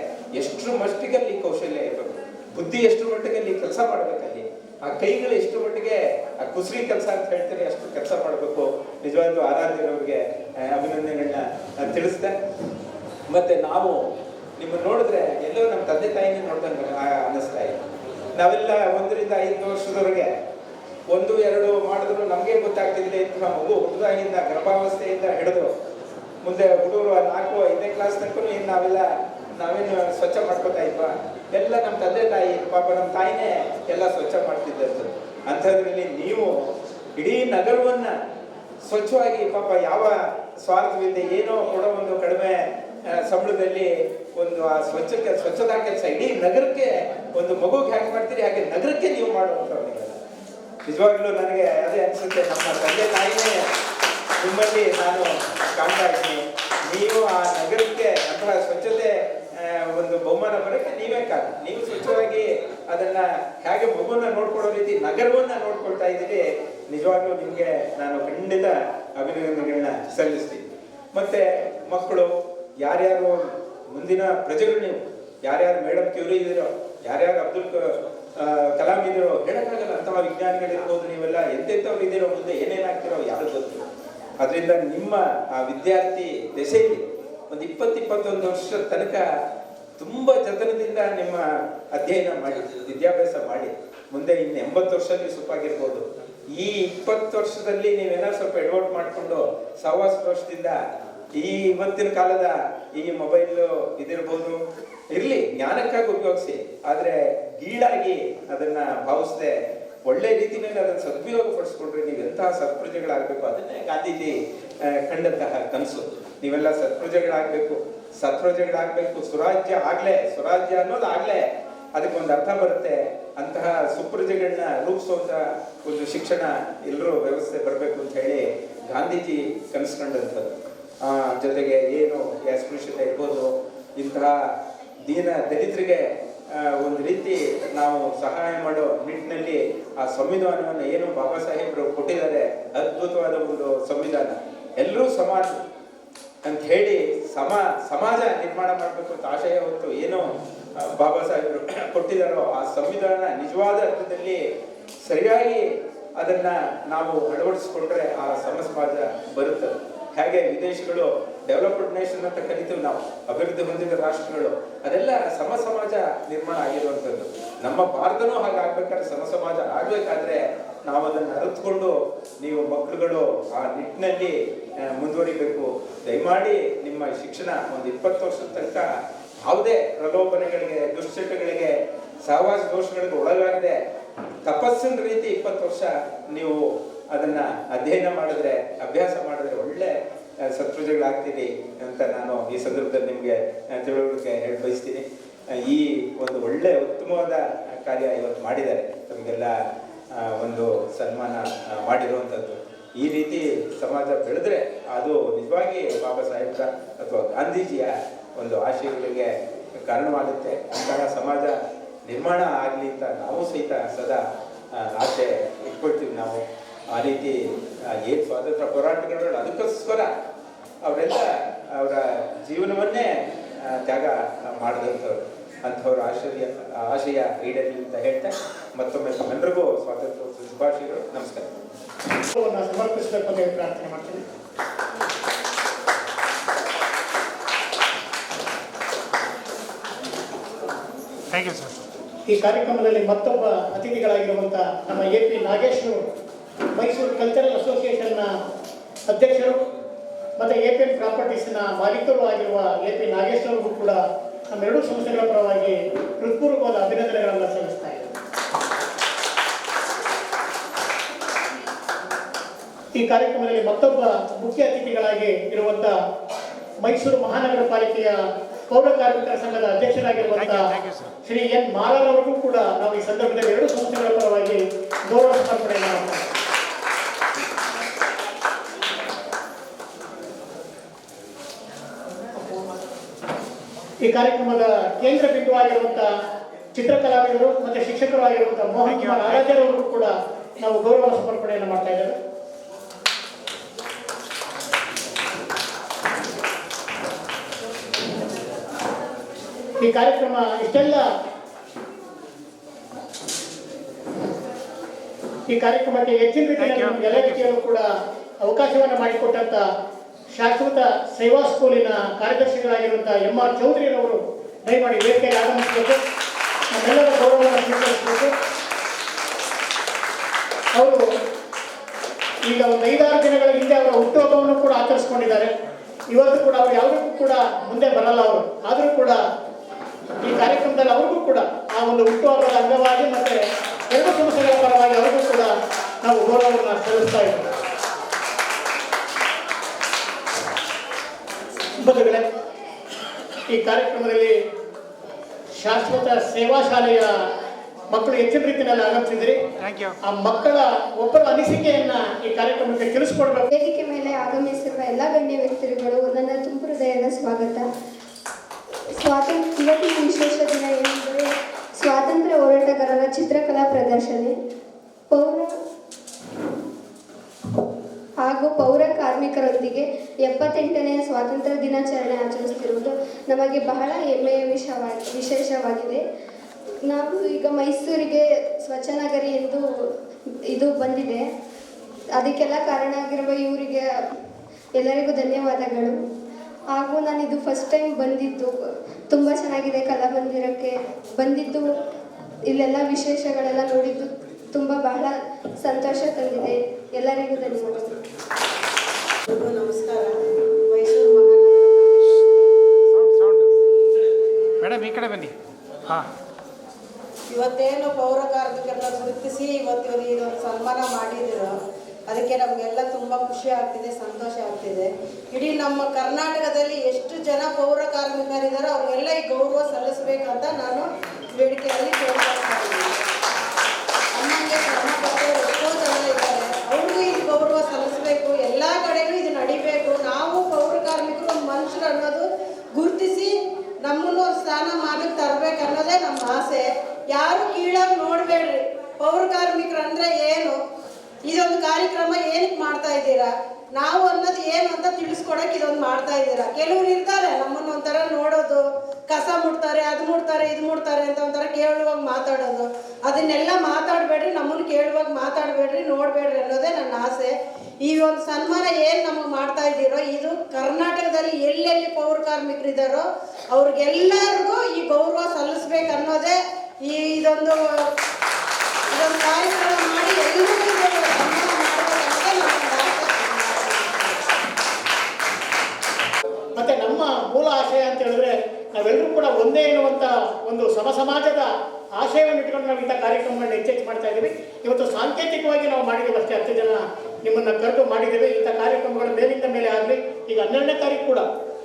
ಎಷ್ಟು ಮಟ್ಟಿಗಲ್ಲಿ ಕೌಶಲ್ಯ ಇರಬೇಕು, ಬುದ್ಧಿ ಎಷ್ಟು ಮಟ್ಟಿಗಲ್ಲಿ ಕೆಲಸ ಮಾಡ್ಬೇಕಲ್ಲಿ, ಆ ಕೈಗಳು ಎಷ್ಟು ಮಟ್ಟಿಗೆ ಆ ಕುಸ್ರಿ ಕೆಲಸ ಅಂತ ಹೇಳ್ತಾರೆ ಅಷ್ಟು ಕೆಲಸ ಮಾಡಬೇಕು. ನಿಜವಾಗ್ಲೂ ಆರಾಧ್ಯರವ್ರಿಗೆ ಅಭಿನಂದನೆಗಳನ್ನ ನಾನು ತಿಳಿಸ್ದೆ. ಮತ್ತೆ ನಾವು ನಿಮ್ಮನ್ನು ನೋಡಿದ್ರೆ ಎಲ್ಲೋ ನಮ್ಮ ತಂದೆ ತಾಯಿನ ನೋಡ್ದಂಗೆ ಅನ್ನಿಸ್ತಾ ಇದೆ. ನಾವೆಲ್ಲ 1 ರಿಂದ 5 ವರ್ಷದವರೆಗೆ 1, 2 ಮಾಡಿದ್ರು ನಮಗೆ ಗೊತ್ತಾಗ್ತಿದ್ರೆ ಇಂತಹ ಮಗು ಹುಡುಗಾಗಿಂದ ಗರ್ಭಾವಸ್ಥೆಯಿಂದ ಹಿಡಿದು ಮುಂದೆ ಹುಡುಗರು 4, 5ನೇ ಕ್ಲಾಸ್ ತನಕ ನಾವೇನು ಸ್ವಚ್ಛ ಮಾಡ್ಕೋತಾ ಇದ್ವಾ? ಎಲ್ಲ ನಮ್ಮ ತಂದೆ ತಾಯಿ, ಪಾಪ ನಮ್ಮ ತಾಯಿನೇ ಎಲ್ಲ ಸ್ವಚ್ಛ ಮಾಡ್ತಿದ್ದದ್ದು. ಅಂಥದ್ರಲ್ಲಿ ನೀವು ಇಡೀ ನಗರವನ್ನ ಸ್ವಚ್ಛವಾಗಿ, ಪಾಪ ಯಾವ ಸ್ವಾರ್ಥವಿಲ್ಲದೆ ಏನೋ ಕೊಡೋ ಒಂದು ಕಡಿಮೆ ಸಂಬಳದಲ್ಲಿ ಒಂದು ಆ ಸ್ವಚ್ಛತಾ ಕೆಲಸ ಇಡೀ ನಗರಕ್ಕೆ ಒಂದು ಮಗುಗೆ ಹೇಗೆ ಮಾಡ್ತೀರಿ ಹಾಗೆ ನಗರಕ್ಕೆ ನೀವು ಮಾಡುವಂಥವ್ರಿಗೆ ನಿಜವಾಗ್ಲೂ ನನಗೆ ಅದೇ ಅನ್ಸುತ್ತೆ. ನಮ್ಮ ತಂದೆ ತಾಯಿನೇ ನಿಮ್ಮಲ್ಲಿ ನಾನು ಕಾಣ್ತಾ ಇದ್ದೀನಿ. ನೀವು ಆ ನಗರಕ್ಕೆ ಅಥವಾ ಸ್ವಚ್ಛತೆ ಒಂದು ಬಹುಮಾನ ಬರೋಕ್ಕೆ ನೀವೇ ಕಾರಣ. ನೀವು ಸ್ವಚ್ಛವಾಗಿ ಅದನ್ನ ಹೇಗೆ ಮಗುವನ್ನ ನೋಡ್ಕೊಳ್ಳೋ ರೀತಿ ನಗರವನ್ನ ನೋಡ್ಕೊಳ್ತಾ ಇದ್ದೀರಿ. ನಿಜವಾಗ್ಲೂ ನಿಮಗೆ ನಾನು ಖಂಡಿತ ಅಭಿನಂದನೆಗಳನ್ನ ಸಲ್ಲಿಸ್ತೀನಿ. ಮತ್ತೆ ಮಕ್ಕಳು ಯಾರ್ಯಾರು ಮುಂದಿನ ಪ್ರಜೆಗಳು, ನೀವು ಯಾರ್ಯಾರು ಮೇಡಮ್ ಕ್ಯೂರಿ ಇದ್ದೀರೋ, ಯಾರ್ಯಾರು ಅಬ್ದುಲ್ ಕಲಾಂ ಇದ್ದೀರೋ ಹೇಳಕ್ಕಾಗಲ್ಲ. ಅಂತಹ ವಿಜ್ಞಾನಿಗಳಿರ್ಬೋದು, ನೀವೆಲ್ಲ ಎಂತೆಂಥವ್ರು ಇದ್ದೀರೋ, ಮುಂದೆ ಏನೇನಾಗ್ತಿರೋ ಯಾರು ಗೊತ್ತು. ಅದರಿಂದ ನಿಮ್ಮ ಆ ವಿದ್ಯಾರ್ಥಿ ದೆಸೆಯಲ್ಲಿ ಒಂದು 20-21 ವರ್ಷದ ತನಕ ತುಂಬ ಜತನದಿಂದ ನಿಮ್ಮ ಅಧ್ಯಯನ ಮಾಡಿ, ವಿದ್ಯಾಭ್ಯಾಸ ಮಾಡಿ, ಮುಂದೆ ಇನ್ನು 80 ವರ್ಷ ನೀವು ಸುಪ್ಪಾಗಿರ್ಬೋದು. ಈ 20 ವರ್ಷದಲ್ಲಿ ನೀವೇನಾದ್ರು ಸ್ವಲ್ಪ ಎಡವಟ್ ಮಾಡಿಕೊಂಡು ಸಹವಾಸ ವರ್ಷದಿಂದ ಈ ಇವತ್ತಿನ ಕಾಲದ ಈ ಮೊಬೈಲ್ ಇದಿರ್ಬೋದು, ಇರ್ಲಿ, ಜ್ಞಾನಕ್ಕಾಗಿ ಉಪಯೋಗಿಸಿ. ಆದ್ರೆ ಗೀಳಾಗಿ ಅದನ್ನ ಭಾವಿಸದೆ ಒಳ್ಳೆ ರೀತಿಯಲ್ಲಿ ಅದನ್ನ ಸದುಪಯೋಗ ಪಡಿಸ್ಕೊಂಡ್ರೆ ನೀವು ಎಂತಹ ಸತ್ಪ್ರಜೆಗಳಾಗಬೇಕು. ಅದನ್ನೇ ಗಾಂಧೀಜಿ ಕಂಡಂತಹ ಕನಸು. ನೀವೆಲ್ಲ ಸತ್ಪ್ರಜೆಗಳಾಗಬೇಕು, ಸತ್ಪ್ರಜೆಗಳಾಗಬೇಕು. ಸ್ವರಾಜ್ಯ ಅನ್ನೋದು ಆಗ್ಲೇ ಅದಕ್ಕೊಂದು ಅರ್ಥ ಬರುತ್ತೆ. ಅಂತಹ ಸುಪ್ರಜೆಗಳನ್ನ ರೂಪಿಸುವಂತ ಒಂದು ಶಿಕ್ಷಣ ಎಲ್ಲರೂ ವ್ಯವಸ್ಥೆ ಬರಬೇಕು ಅಂತ ಹೇಳಿ ಗಾಂಧೀಜಿ ಕನಸ್ಕೊಂಡಂಥದ್ದು. ಜೊತೆಗೆ ಏನು ಅಸ್ಪೃಶ್ಯತೆ ಇರ್ಬೋದು, ಇಂತಹ ದಲಿತರಿಗೆ ಒಂದು ರೀತಿ ನಾವು ಸಹಾಯ ಮಾಡೋ ನಿಟ್ಟಿನಲ್ಲಿ ಆ ಸಂವಿಧಾನವನ್ನು ಏನು ಬಾಬಾ ಸಾಹೇಬರು ಕೊಟ್ಟಿದ್ದಾರೆ, ಅದ್ಭುತವಾದ ಒಂದು ಸಂವಿಧಾನ. ಎಲ್ಲರೂ ಸಮಾನ ಅಂತ ಹೇಳಿ ಸಮಾಜ ನಿರ್ಮಾಣ ಮಾಡಬೇಕು ಅಂತ ಆಶಯ ಹೊತ್ತು ಏನು ಬಾಬಾ ಸಾಹೇಬರು ಕೊಟ್ಟಿದ್ದಾರೋ ಆ ಸಂವಿಧಾನ ನಿಜವಾದ ಅರ್ಥದಲ್ಲಿ ಸರಿಯಾಗಿ ಅದನ್ನ ನಾವು ಅಳವಡಿಸಿಕೊಂಡ್ರೆ ಆ ಸಮಾಜ ಬರುತ್ತದೆ. ಹೇಗೆ ವಿದೇಶಗಳು ಡೆವಲಪ್ಡ್ ನೇಷನ್ ಅಂತ ಕರಿತೀವಿ ನಾವು, ಅಭಿವೃದ್ಧಿ ಹೊಂದಿದ ರಾಷ್ಟ್ರಗಳು, ಅದೆಲ್ಲ ಸಮಾಜ ನಿರ್ಮಾಣ ಆಗಿರುವಂಥದ್ದು. ನಮ್ಮ ಭಾರತನೂ ಹಾಗಾಗ್ಬೇಕಾದ್ರೆ ಸಮಾಜ ಆಗ್ಬೇಕಾದ್ರೆ ನಾವು ಅದನ್ನು ಅರಿತುಕೊಂಡು ನೀವು ಮಕ್ಕಳುಗಳು ಆ ನಿಟ್ಟಿನಲ್ಲಿ ಮುಂದುವರಿಬೇಕು. ದಯಮಾಡಿ ನಿಮ್ಮ ಶಿಕ್ಷಣ ಒಂದು 20 ವರ್ಷದ ತನಕ ಯಾವುದೇ ಪ್ರಲೋಭನೆಗಳಿಗೆ, ದುಶ್ಚಟಗಳಿಗೆ, ಸಹವಾಸ ದೋಷಗಳಿಗೆ ಒಳಗಾಗದೆ ತಪಸ್ಸಿನ ರೀತಿ 20 ವರ್ಷ ನೀವು ಅದನ್ನ ಅಧ್ಯಯನ ಮಾಡಿದ್ರೆ, ಅಭ್ಯಾಸ ಮಾಡಿದ್ರೆ ಒಳ್ಳೆ ಸತ್ಪ್ರಜೆಗಳಾಗ್ತೀರಿ ಅಂತ ನಾನು ಈ ಸಂದರ್ಭದಲ್ಲಿ ನಿಮಗೆ ತಿಳುವಳಿಕೆ ಹೇಳಿ ಬಯಸ್ತೀನಿ. ಈ ಒಂದು ಒಳ್ಳೆ ಉತ್ತಮವಾದ ಕಾರ್ಯ ಇವತ್ತು ಮಾಡಿದ್ದಾರೆ, ತಮಗೆಲ್ಲ ಒಂದು ಸನ್ಮಾನ ಮಾಡಿರುವಂಥದ್ದು. ಈ ರೀತಿ ಸಮಾಜ ಬೆಳೆದ್ರೆ ಅದು ನಿಜವಾಗಿ ಬಾಬಾ ಸಾಹೇಬ್ರ ಅಥವಾ ಗಾಂಧೀಜಿಯ ಒಂದು ಆಶಯಗಳಿಗೆ ಕಾರಣವಾಗುತ್ತೆ. ಅಂತಹ ಸಮಾಜ ನಿರ್ಮಾಣ ಆಗಲಿ ಅಂತ ನಾವು ಸಹಿತ ಸದಾ ಆಸೆ ಇಟ್ಕೊಳ್ತೀವಿ. ನಾವು ಆ ರೀತಿ ಏನು ಸ್ವಾತಂತ್ರ್ಯ ಹೋರಾಟಗಳು ಅದಕ್ಕೋಸ್ಕರ ಅವರೆಲ್ಲ ಅವರ ಜೀವನವನ್ನೇ ತ್ಯಾಗ ಮಾಡಿದಂಥವ್ರು. ಅಂಥವ್ರ ಆಶಯ ಈಡೇರಲಿ ಅಂತ ಹೇಳ್ತಾ ಮತ್ತೊಮ್ಮೆ ತಮ್ಮೆಲ್ಲರಿಗೂ ಸ್ವಾತಂತ್ರ್ಯ ಶುಭಾಶಯಗಳು. ನಮಸ್ಕಾರ. ಸಮರ್ಪಿಸಬೇಕು ಅಂತ ಪ್ರಾರ್ಥನೆ ಮಾಡ್ತೀನಿ. Thank you sir. ಈ ಕಾರ್ಯಕ್ರಮದಲ್ಲಿ ಮತ್ತೊಬ್ಬ ಅತಿಥಿಗಳಾಗಿರುವಂಥ ನಮ್ಮ AP ನಾಗೇಶ್ ಮೈಸೂರು ಕಲ್ಚರಲ್ ಅಸೋಸಿಯೇಷನ್ನ ಅಧ್ಯಕ್ಷರು ಮತ್ತು APN ಪ್ರಾಪರ್ಟೀಸ್ನ ಮಾಲೀಕರು ಆಗಿರುವ AP ನಾಗೇಶ್ ಅವರಿಗೂ ಕೂಡ ನಮ್ಮೆರಡೂ ಸಂಸ್ಥೆಗಳ ಪರವಾಗಿ ಹೃತ್ಪೂರ್ವಕವಾದ ಅಭಿನಂದನೆಗಳನ್ನು ಸಲ್ಲಿಸ್ತಾ ಇದ್ದಾರೆ. ಈ ಕಾರ್ಯಕ್ರಮದಲ್ಲಿ ಮತ್ತೊಬ್ಬ ಮುಖ್ಯ ಅತಿಥಿಗಳಾಗಿ ಇರುವಂಥ ಮೈಸೂರು ಮಹಾನಗರ ಪಾಲಿಕೆಯ ಪೌರ ಕಾರ್ಮಿಕರ ಸಂಘದ ಅಧ್ಯಕ್ಷರಾಗಿರುವಂತಹ ಶ್ರೀ N ಮಾಲಾರ್ ಅವರಿಗೂ ಕೂಡ ನಾವು ಈ ಸಂದರ್ಭದಲ್ಲಿ ಎರಡು ಸಂಸ್ಥೆಗಳ ಪರವಾಗಿ ಗೌರವ ಸಮರ್ಪಣೆಯನ್ನು ಮಾಡ್ತಾರೆ. ಈ ಕಾರ್ಯಕ್ರಮದ ಕೇಂದ್ರ ಬಿಂದುವಾಗಿರುವಂತಹ ಚಿತ್ರಕಲಾವಿದರು ಮತ್ತು ಶಿಕ್ಷಕರು ಆಗಿರುವಂತಹ ಮೋಹನ್ ಕುಮಾರ್ ಆರಾಧ್ಯರವರಿಗೂ ಕೂಡ ನಾವು ಗೌರವ ಸಮರ್ಪಣೆಯನ್ನು ಮಾಡ್ತಾ ಇದ್ದೇವೆ. ಈ ಕಾರ್ಯಕ್ರಮ ಈ ಕಾರ್ಯಕ್ರಮಕ್ಕೆ ಹೆಚ್ಚಿನ ರೀತಿಯಲ್ಲಿ ಎಲ್ಲ ರೀತಿಯಲ್ಲೂ ಕೂಡ ಅವಕಾಶವನ್ನು ಮಾಡಿಕೊಟ್ಟಂತ ಶಾಶ್ವತ ಸೇವಾ ಸ್ಕೂಲಿನ ಕಾರ್ಯದರ್ಶಿಗಳಾಗಿರುವಂತಹ MR ಚೌಧರಿರವರು ದಯಮಾಡಿ ವೇದಿಕೆಗೆ ಆಗಮಿಸಬೇಕು, ನಮ್ಮೆಲ್ಲರ ಗೌರವವನ್ನು ಸ್ವೀಕರಿಸಬೇಕು. ಅವರು ಈಗ ಒಂದು 5-6 ದಿನಗಳ ಹಿಂದೆ ಅವರ ಹುಟ್ಟುಹಬ್ಬವನ್ನು ಕೂಡ ಆಚರಿಸಿಕೊಂಡಿದ್ದಾರೆ. ಇವತ್ತು ಕೂಡ ಅವರು ಯಾವುದಕ್ಕೂ ಕೂಡ ಮುಂದೆ ಬರಲ್ಲ ಅವರು, ಆದರೂ ಕೂಡ ಈ ಕಾರ್ಯಕ್ರಮದಲ್ಲಿ ಅವ್ರಿಗೂ ಕೂಡ ಆ ಒಂದು ಹುಟ್ಟುಹಬ್ಬದ ಅಂಗವಾಗಿ ಮತ್ತೆ ಎರಡು ಸಂಸ್ಥೆಗಳ ಪರವಾಗಿ ಅವ್ರಿಗೂ ಕೂಡ ನಾವು ಗೌರವವನ್ನು ಸಲ್ಲಿಸ್ತಾ ಇದ್ದೇವೆ. ಬಂಧುಗಳೇ, ಈ ಕಾರ್ಯಕ್ರಮದಲ್ಲಿ ಶಾಶ್ವತ ಸೇವಾ ಶಾಲೆಯ ಮಕ್ಕಳು ಹೆಚ್ಚಿನ ರೀತಿಯಲ್ಲಿ ಆಗಮಿಸಿದ್ರಿ. ಆ ಮಕ್ಕಳ ಒಬ್ಬರ ಅನಿಸಿಕೆಯನ್ನ ಈ ಕಾರ್ಯಕ್ರಮಕ್ಕೆ ತಿಳಿಸ್ಕೊಡ್ಬೇಕು. ವೇದಿಕೆ ಮೇಲೆ ಆಗಮಿಸಿರುವ ಎಲ್ಲ ಗಣ್ಯ ವ್ಯಕ್ತಿಗಳು ನನ್ನ ತುಂಬು ಹೃದಯದ ಸ್ವಾಗತ. ಇವತ್ತಿನ ವಿಶೇಷ ದಿನ ಏನೆಂದರೆ ಸ್ವಾತಂತ್ರ್ಯ ಹೋರಾಟಗಾರರ ಚಿತ್ರಕಲಾ ಪ್ರದರ್ಶನ ಹಾಗೂ ಪೌರ ಕಾರ್ಮಿಕರೊಂದಿಗೆ 78ನೇ ಸ್ವಾತಂತ್ರ್ಯ ದಿನಾಚರಣೆ ಆಚರಿಸುತ್ತಿರುವುದು ನಮಗೆ ಬಹಳ ಹೆಮ್ಮೆಯ ವಿಶೇಷವಾಗಿದೆ. ನಾವು ಈಗ ಮೈಸೂರಿಗೆ ಸ್ವಚ್ಛ ನಗರಿ ಎಂದು ಇದು ಬಂದಿದೆ. ಅದಕ್ಕೆಲ್ಲ ಕಾರಣ ಆಗಿರುವ ಇವರಿಗೆ ಎಲ್ಲರಿಗೂ ಧನ್ಯವಾದಗಳು. ಹಾಗೂ ನಾನು ಇದು ಫಸ್ಟ್ ಟೈಮ್ ಬಂದಿದ್ದು, ತುಂಬ ಚೆನ್ನಾಗಿದೆ ಕಲಾಮಂದಿರಕ್ಕೆ ಬಂದಿದ್ದು. ಇಲ್ಲೆಲ್ಲ ವಿಶೇಷಗಳೆಲ್ಲ ನೋಡಿದ್ದು ತುಂಬ ಬಹಳ ಸಂತೋಷ ತಂದಿದೆ. ಎಲ್ಲರಿಗೂ ಧನ್ಯವಾದಗಳು. ನಮಸ್ಕಾರ. ಮೈಸೂರು ಮೇಡಮ್ ಈ ಕಡೆ ಬನ್ನಿ. ಇವತ್ತೇನು ಪೌರ ಕಾರ್ಮಿಕರನ್ನ ಗುರುತಿಸಿ ಇವತ್ತು ಇದೊಂದು ಸನ್ಮಾನ ಮಾಡಿದ್ರು, ಅದಕ್ಕೆ ನಮಗೆಲ್ಲ ತುಂಬ ಖುಷಿ ಆಗ್ತಿದೆ, ಸಂತೋಷ ಆಗ್ತಿದೆ. ಇಡೀ ನಮ್ಮ ಕರ್ನಾಟಕದಲ್ಲಿ ಎಷ್ಟು ಜನ ಪೌರ ಕಾರ್ಮಿಕರಿದ್ದಾರೋ ಅವ್ರಿಗೆಲ್ಲ ಈ ಗೌರವ ಸಲ್ಲಿಸಬೇಕಂತ ನಾನು ಬೇಡಿಕೆಯಲ್ಲಿ ಕೇಳ್ತಾ ಇದ್ದೀನಿ. ನಮ್ಮಂಗೆ ಶ್ರಮಪಟ್ಟವರು ಎಷ್ಟೋ ಜನ ಇದ್ದಾರೆ, ಅವ್ರಿಗೂ ಈ ಗೌರವ ಸಲ್ಲಿಸಬೇಕು. ಎಲ್ಲ ಕಡೆನೂ ಇದು ನಡಿಬೇಕು. ನಾವು ಪೌರ ಕಾರ್ಮಿಕರು ಒಂದು ಮನುಷ್ಯರು ಅನ್ನೋದು ಗುರುತಿಸಿ ನಮ್ಮನ್ನು ಒಂದು ಸ್ಥಾನಮಾನಕ್ಕೆ ತರಬೇಕು ಅನ್ನೋದೇ ನಮ್ಮ ಆಸೆ. ಯಾರು ಕೀಳಾಗಿ ನೋಡಬೇಡ್ರಿ. ಪೌರ ಕಾರ್ಮಿಕರು ಅಂದರೆ ಏನು, ಇದೊಂದು ಕಾರ್ಯಕ್ರಮ ಏನಕ್ಕೆ ಮಾಡ್ತಾ ಇದ್ದೀರಾ, ನಾವು ಅನ್ನೋದು ಏನು ಅಂತ ತಿಳಿಸ್ಕೊಡಕ್ಕೆ ಇದೊಂದು ಮಾಡ್ತಾ ಇದ್ದೀರಾ. ಕೆಲವ್ರು ಇರ್ತಾರೆ ನಮ್ಮನ್ನು ಒಂಥರ ನೋಡೋದು, ಕಸ ಮುಡ್ತಾರೆ, ಅದು ಮುಡ್ತಾರೆ, ಇದು ಮುಡ್ತಾರೆ ಅಂತ ಒಂಥರ ಕೇಳುವಾಗ ಮಾತಾಡೋದು. ಅದನ್ನೆಲ್ಲ ಮಾತಾಡಬೇಡ್ರಿ, ನಮ್ಮನ್ನು ಕೇಳುವಾಗ ಮಾತಾಡಬೇಡ್ರಿ, ನೋಡಬೇಡ್ರಿ ಅನ್ನೋದೇ ನನ್ನ ಆಸೆ. ಈ ಒಂದು ಸನ್ಮಾನ ಏನು ನಮಗೆ ಮಾಡ್ತಾ ಇದ್ದೀರೋ ಇದು ಕರ್ನಾಟಕದಲ್ಲಿ ಎಲ್ಲೆಲ್ಲಿ ಪೌರ ಕಾರ್ಮಿಕರಿದ್ದಾರೋ ಅವ್ರಿಗೆಲ್ಲರಿಗೂ ಈ ಗೌರವ ಸಲ್ಲಿಸ್ಬೇಕು ಅನ್ನೋದೇ ಇದೊಂದು ಕಾರ್ಯಕ್ರಮ ಮಾಡಿ ಎಲ್ಲರಿಗೂ ಮತ್ತೆ ನಮ್ಮ ಮೂಲ ಆಶಯ ಅಂತ ಹೇಳಿದ್ರೆ ನಾವೆಲ್ಲರೂ ಕೂಡ ಒಂದೇ ಎನ್ನುವಂತ ಒಂದು ಸಮಾಜದ ಆಶಯವನ್ನು ಇಟ್ಕೊಂಡು ನಾವು ಇಂಥ ಕಾರ್ಯಕ್ರಮಗಳನ್ನ ಹೆಚ್ಚೆಚ್ಚು ಮಾಡ್ತಾ ಇದ್ದೀವಿ. ಇವತ್ತು ಸಾಂಕೇತಿಕವಾಗಿ ನಾವು ಮಾಡಿದ್ದೀವಿ ಅಷ್ಟೇ, 10 ಜನ ನಿಮ್ಮನ್ನು ಕರೆದು ಮಾಡಿದ್ದೇವೆ. ಇಂಥ ಕಾರ್ಯಕ್ರಮಗಳು ಮೇಲಿಂದ ಮೇಲೆ ಆಗಲಿ. ಈಗ 12ನೇ ತಾರೀಕು ಕೂಡ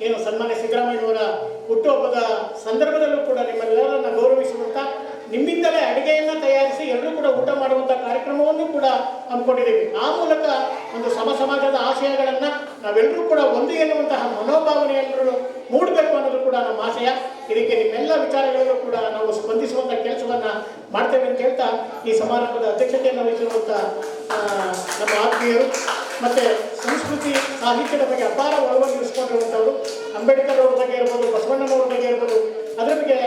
ಏನು ಸನ್ಮಾನ್ಯ ಸಿದ್ದರಾಮಯ್ಯನವರ ಹುಟ್ಟುಹಬ್ಬದ ಸಂದರ್ಭದಲ್ಲೂ ಕೂಡ ನಿಮ್ಮೆಲ್ಲರನ್ನ ಗೌರವಿಸುವಂಥ, ನಿಮ್ಮಿಂದಲೇ ಅಡುಗೆಯನ್ನು ತಯಾರಿಸಿ ಎಲ್ಲರೂ ಕೂಡ ಊಟ ಮಾಡುವಂಥ ಕಾರ್ಯಕ್ರಮವನ್ನು ಕೂಡ ಹಮ್ಮಿಕೊಂಡಿದ್ದೀವಿ. ಆ ಮೂಲಕ ಒಂದು ಸಮಾಜದ ಆಶಯಗಳನ್ನು ನಾವೆಲ್ಲರೂ ಕೂಡ ಒಂದು ಎನ್ನುವಂತಹ ಮನೋಭಾವನೆಯನ್ನು ಮೂಡಬೇಕು ಅನ್ನೋದು ಕೂಡ ನಮ್ಮ ಆಶಯ. ಇದಕ್ಕೆ ನಿಮ್ಮೆಲ್ಲ ವಿಚಾರಗಳಲ್ಲೂ ಕೂಡ ನಾವು ಸ್ಪಂದಿಸುವಂಥ ಕೆಲಸವನ್ನು ಮಾಡ್ತೇವೆ ಅಂತ ಹೇಳ್ತಾ ಈ ಸಮಾರಂಭದ ಅಧ್ಯಕ್ಷತೆಯನ್ನು ವಹಿಸಿರುವಂಥ ನಮ್ಮ ಆತ್ಮೀಯರು ಮತ್ತು ಸಂಸ್ಕೃತಿ ಸಾಹಿತ್ಯದ ಬಗ್ಗೆ ಅಪಾರ ಒಲವನ್ನು ಇರಿಸ್ಕೊಂಡಿರುವಂಥವರು, ಅಂಬೇಡ್ಕರ್ ಅವ್ರ ಬಗ್ಗೆ ಇರ್ಬೋದು, ಬಸವಣ್ಣನವ್ರ ಬಗ್ಗೆ ಇರ್ಬೋದು, ಅದರ ಬಗ್ಗೆ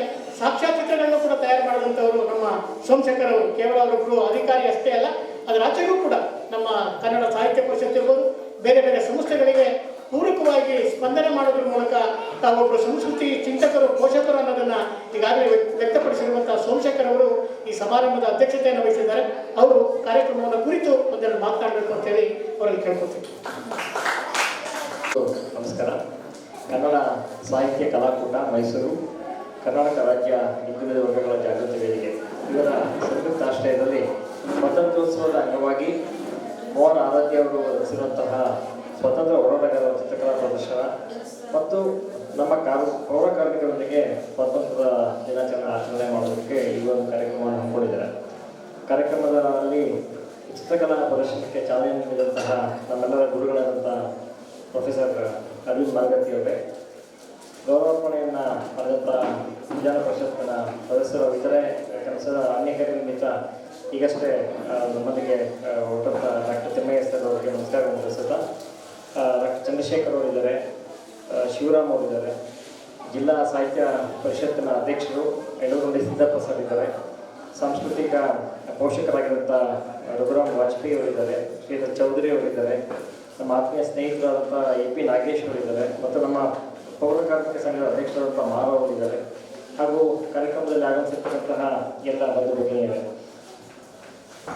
ಸಾಕ್ಷ್ಯಚಿತ್ರಗಳನ್ನು ಕೂಡ ತಯಾರು ಮಾಡಿದಂಥವರು ನಮ್ಮ ಸೋಮಶೇಖರ್ ಅವರು. ಕೇವಲ ಅವರೊಬ್ಬರು ಅಧಿಕಾರಿ ಅಷ್ಟೇ ಅಲ್ಲ, ಅದರ ಆಚೆಗೂ ಕೂಡ ನಮ್ಮ ಕನ್ನಡ ಸಾಹಿತ್ಯ ಪರಿಷತ್ ಇರ್ಬೋದು, ಬೇರೆ ಬೇರೆ ಸಂಸ್ಥೆಗಳಿಗೆ ಪೂರಕವಾಗಿ ಸ್ಪಂದನೆ ಮಾಡೋದ್ರ ಮೂಲಕ ತಾವೊಬ್ಬರು ಸಂಸ್ಕೃತಿ ಚಿಂತಕರು ಪೋಷಕರು ಅನ್ನೋದನ್ನು ಈಗಾಗಲೇ ವ್ಯಕ್ತಪಡಿಸಿರುವಂತಹ ಸೋಮಶೇಖರ್ ಅವರು ಈ ಸಮಾರಂಭದ ಅಧ್ಯಕ್ಷತೆಯನ್ನು ವಹಿಸಿದ್ದಾರೆ. ಅವರು ಕಾರ್ಯಕ್ರಮವನ್ನು ಕುರಿತು ಒಂದೆರಡು ಮಾತನಾಡಬೇಕು ಅಂತೇಳಿ ಅವರಲ್ಲಿ ಕೇಳ್ಕೊಳ್ತೀನಿ. ನಮಸ್ಕಾರ. ಕನ್ನಡ ಸಾಹಿತ್ಯ ಕಲಾಕೂಟ ಮೈಸೂರು, ಕರ್ನಾಟಕ ರಾಜ್ಯ ಹಿಂದುಳಿದ ವರ್ಗಗಳ ಜಾಗೃತಿ ವೇದಿಕೆ ಇವರ ಸಂಯುಕ್ತ ಆಶ್ರಯದಲ್ಲಿ ಸ್ವಾತಂತ್ರ್ಯೋತ್ಸವದ ಅಂಗವಾಗಿ ಮೋಹನ್ ಆರಾಧ್ಯ ಅವರು ರಚಿಸಿರುವಂತಹ ಸ್ವತಂತ್ರ ಹೋರಾಟಗಾರರ ಚಿತ್ರಕಲಾ ಪ್ರದರ್ಶನ ಮತ್ತು ನಮ್ಮ ಪೌರ ಕಾರ್ಮಿಕರೊಂದಿಗೆ ಸ್ವಾತಂತ್ರ್ಯ ದಿನಾಚರಣೆ ಆಚರಣೆ ಮಾಡೋದಕ್ಕೆ ಈ ಒಂದು ಕಾರ್ಯಕ್ರಮವನ್ನು ಹಮ್ಮಿಕೊಂಡಿದ್ದಾರೆ. ಕಾರ್ಯಕ್ರಮದಲ್ಲಿ ಚಿತ್ರಕಲಾ ಪ್ರದರ್ಶನಕ್ಕೆ ಚಾಲನೆ ನೀಡಿದಂತಹ ನಮ್ಮೆಲ್ಲರ ಗುರುಗಳಾದಂಥ ಪ್ರೊಫೆಸರ್ ಅರವಿಂದ್ ಮಾರ್ಗತಿ ಅವರೇ, ಗೌರವಾರ್ಪಣೆಯನ್ನು ಮಾಡಿದಂಥ ವಿಧಾನ ಪರಿಷತ್ನ ಸದಸ್ಯರು ಇತರೆ ಕೆಲಸದ ಅನೇಕ ನಿಮಿತ್ತ ಈಗಷ್ಟೇ ನಮ್ಮೊಂದಿಗೆ ಹೊರಟಂಥ ಡಾಕ್ಟರ್ ತಿಮ್ಮಯ್ಯ ಸರ್ ಅವರಿಗೆ ನಮಸ್ಕಾರವನ್ನು ತಿಳಿಸುತ್ತಾ, ಡಾಕ್ಟರ್ ಚಂದ್ರಶೇಖರ್ ಅವರಿದ್ದಾರೆ, ಶಿವರಾಮ್ ಅವರಿದ್ದಾರೆ, ಜಿಲ್ಲಾ ಸಾಹಿತ್ಯ ಪರಿಷತ್ತಿನ ಅಧ್ಯಕ್ಷರು ಯಡೂರುಗೊಂಡಿ ಸಿದ್ದಪ್ಪ ಸರ್ ಇದ್ದಾರೆ, ಸಾಂಸ್ಕೃತಿಕ ಪೋಷಕರಾಗಿರುವಂಥ ರಘುರಾಮ್ ವಾಜಪೇಯಿ ಅವರಿದ್ದಾರೆ, ಶ್ರೀಧರ್ ಚೌಧರಿ ಅವರಿದ್ದಾರೆ, ನಮ್ಮ ಆತ್ಮೀಯ ಸ್ನೇಹಿತರಾದಂಥ AP ನಾಗೇಶ್ ಅವರಿದ್ದಾರೆ ಮತ್ತು ನಮ್ಮ ಪೌರ ಕಾರ್ಮಿಕ ಸಂಘದ ಅಧ್ಯಕ್ಷರಾದಂಥ ಮಾರು ಅವರಿದ್ದಾರೆ ಹಾಗೂ ಕಾರ್ಯಕ್ರಮದಲ್ಲಿ ಆಗಮಿಸಿರ್ತಕ್ಕಂತಹ ಎಲ್ಲ ಬಂಧು ಭಗಿನಿಯರೇ,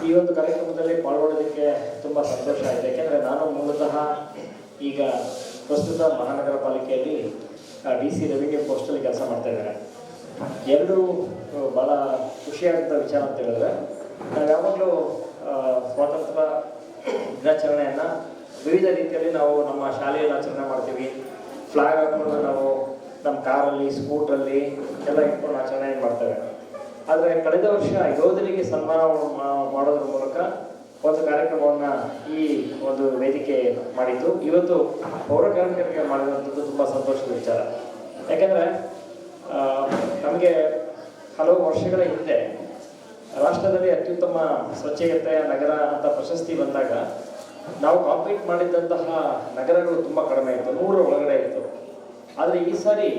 ಈ ಒಂದು ಕಾರ್ಯಕ್ರಮದಲ್ಲಿ ಪಾಲ್ಗೊಳ್ಳೋದಕ್ಕೆ ತುಂಬ ಸಂತೋಷ ಆಯಿತು. ಯಾಕೆಂದರೆ ನಾನು ಮೂಲತಃ ಈಗ ಪ್ರಸ್ತುತ ಮಹಾನಗರ ಪಾಲಿಕೆಯಲ್ಲಿ DC ರೆವಿನ್ಯೂ ಪೋಸ್ಟಲ್ಲಿ ಕೆಲಸ ಮಾಡ್ತಾ ಇದ್ದಾರೆ. ಎರಡು ಭಾಳ ಖುಷಿಯಾದಂಥ ವಿಚಾರ ಅಂತ ಹೇಳಿದ್ರೆ, ನಾವು ಯಾವಾಗಲೂ ಸ್ವಾತಂತ್ರ್ಯ ದಿನಾಚರಣೆಯನ್ನು ವಿವಿಧ ರೀತಿಯಲ್ಲಿ ನಾವು ನಮ್ಮ ಶಾಲೆಯಲ್ಲಿ ಆಚರಣೆ ಮಾಡ್ತೀವಿ. ಫ್ಲಾಗ್ ಹಾಕ್ಕೊಂಡು ನಾವು ನಮ್ಮ ಕಾರಲ್ಲಿ, ಸ್ಕೂಟ್ರಲ್ಲಿ ಎಲ್ಲ ಇಟ್ಕೊಂಡು ಆಚರಣೆ ಮಾಡ್ತೇವೆ. ಆದರೆ ಕಳೆದ ವರ್ಷ ಯೋಧರಿಗೆ ಸನ್ಮಾನ ಮಾಡೋದ್ರ ಮೂಲಕ ಒಂದು ಕಾರ್ಯಕ್ರಮವನ್ನು ಈ ಒಂದು ವೇದಿಕೆ ಮಾಡಿದ್ದು. ಇವತ್ತು ಪೌರ ಕಾರ್ಮಿಕರಿಗೆ ಮಾಡಿರುವಂಥದ್ದು ತುಂಬ ಸಂತೋಷದ ವಿಚಾರ. ಯಾಕೆಂದರೆ ನಮಗೆ ಹಲವು ವರ್ಷಗಳ ಹಿಂದೆ ರಾಷ್ಟ್ರದಲ್ಲಿ ಅತ್ಯುತ್ತಮ ಸ್ವಚ್ಛತೆಯ ನಗರ ಅಂತ ಪ್ರಶಸ್ತಿ ಬಂದಾಗ ನಾವು ಕಾಂಪೀಟ್ ಮಾಡಿದ್ದಂತಹ ನಗರಗಳು ತುಂಬ ಕಡಿಮೆ ಇತ್ತು, 100 ಒಳಗಡೆ ಇತ್ತು. ಆದರೆ ಈ ಸಾರಿ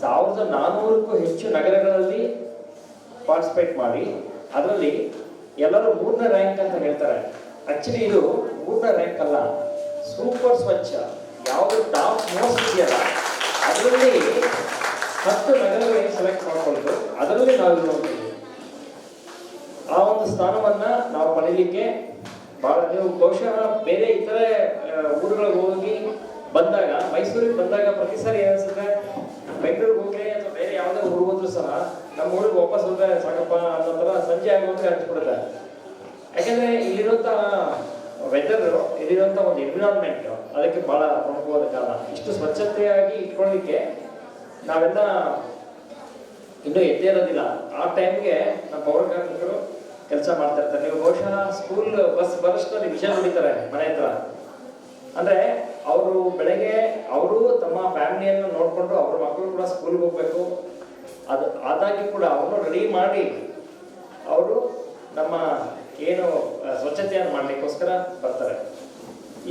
1400ಕ್ಕೂ ಹೆಚ್ಚು ನಗರಗಳಲ್ಲಿ ಪಾರ್ಟಿಸಿಪೇಟ್ ಮಾಡಿ ಅದರಲ್ಲಿ ಎಲ್ಲರೂ 3ನೇ ರ್ಯಾಂಕ್ ಅಂತ ಹೇಳ್ತಾರೆ. ಆ್ಯಕ್ಚುಲಿ ಇದು 3ನೇ ರ್ಯಾಂಕ್ ಅಲ್ಲ, ಸೂಪರ್ ಸ್ವಚ್ಛ. ಯಾವುದು ಟಾಪ್ ಮೋಸ್ಟ್ ಇದೆಯಲ್ಲ ಅದರಲ್ಲಿ 10 ನಗರಗಳಿಗೆ ಸೆಲೆಕ್ಟ್ ಮಾಡಿಕೊಂಡು ಅದರಲ್ಲಿ ನಾವು ಇರುವಂಥದ್ದು. ಆ ಒಂದು ಸ್ಥಾನವನ್ನು ನಾವು ಪಡೀಲಿಕ್ಕೆ ಭಾಳ, ನೀವು ಬಹುಶಃ ಬೇರೆ ಇತರೆ ಊರುಗಳಿಗೆ ಹೋಗಿ ಬಂದಾಗ, ಮೈಸೂರಿಗೆ ಬಂದಾಗ ಪ್ರತಿ ಸಾರಿ ಏನಿಸುತ್ತೆ, ಬೆಂಗಳೂರಿಗೆ ಹೋಗಿ ಅಥವಾ ಬೇರೆ ಯಾವುದೇ ಊರಿಗೆ ಹೋದ್ರೂ ಸಹ ನಮ್ಮ ಊರಿಗೆ ವಾಪಸ್ ಹೋದ್ರೆ ಸಾಕಪ್ಪ ಅನ್ನೋ ಥರ ಸಂಜೆ ಆಗೋದ್ರೆ ಹಂಚ್ಬಿಡುತ್ತೆ. ಯಾಕೆಂದರೆ ಇಲ್ಲಿರುವಂಥ ವೆದರ್, ಇಲ್ಲಿರುವಂಥ ಒಂದು ಎನ್ವಿರಾನ್ಮೆಂಟ್ ಅದಕ್ಕೆ ಭಾಳ ಪ್ರಮುಖವಾದ ಕಾರಣ. ಇಷ್ಟು ಸ್ವಚ್ಛತೆಯಾಗಿ ಇಟ್ಕೊಳ್ಳಿಕ್ಕೆ ನಾವೆಲ್ಲ ಇನ್ನೂ ಎದ್ದೇ ಇರೋದಿಲ್ಲ. ಆ ಟೈಮ್ಗೆ ನಮ್ಮ ಪೌರ ಕಾರ್ಮಿಕರು ಕೆಲಸ ಮಾಡ್ತಾ ಇರ್ತಾರೆ. ನೀವು ಬಹುಶಃ ಸ್ಕೂಲ್ ಬಸ್ ಬರೋಷ್ಟರಲ್ಲಿ ವಿಷಯ ನೋಡಿತಾರೆ ಮನೆ ಹತ್ರ. ಅಂದರೆ ಅವರು ಬೆಳಗ್ಗೆ ಅವರು ತಮ್ಮ ಫ್ಯಾಮಿಲಿಯನ್ನು ನೋಡಿಕೊಂಡು ಅವ್ರ ಮಕ್ಕಳು ಕೂಡ ಸ್ಕೂಲ್ಗೆ ಹೋಗಬೇಕು, ಅದು ಆದಾಗಿ ಕೂಡ ಅವರು ರೆಡಿ ಮಾಡಿ ಅವರು ನಮ್ಮ ಏನು ಸ್ವಚ್ಛತೆಯನ್ನು ಮಾಡಲಿಕ್ಕೋಸ್ಕರ ಬರ್ತಾರೆ.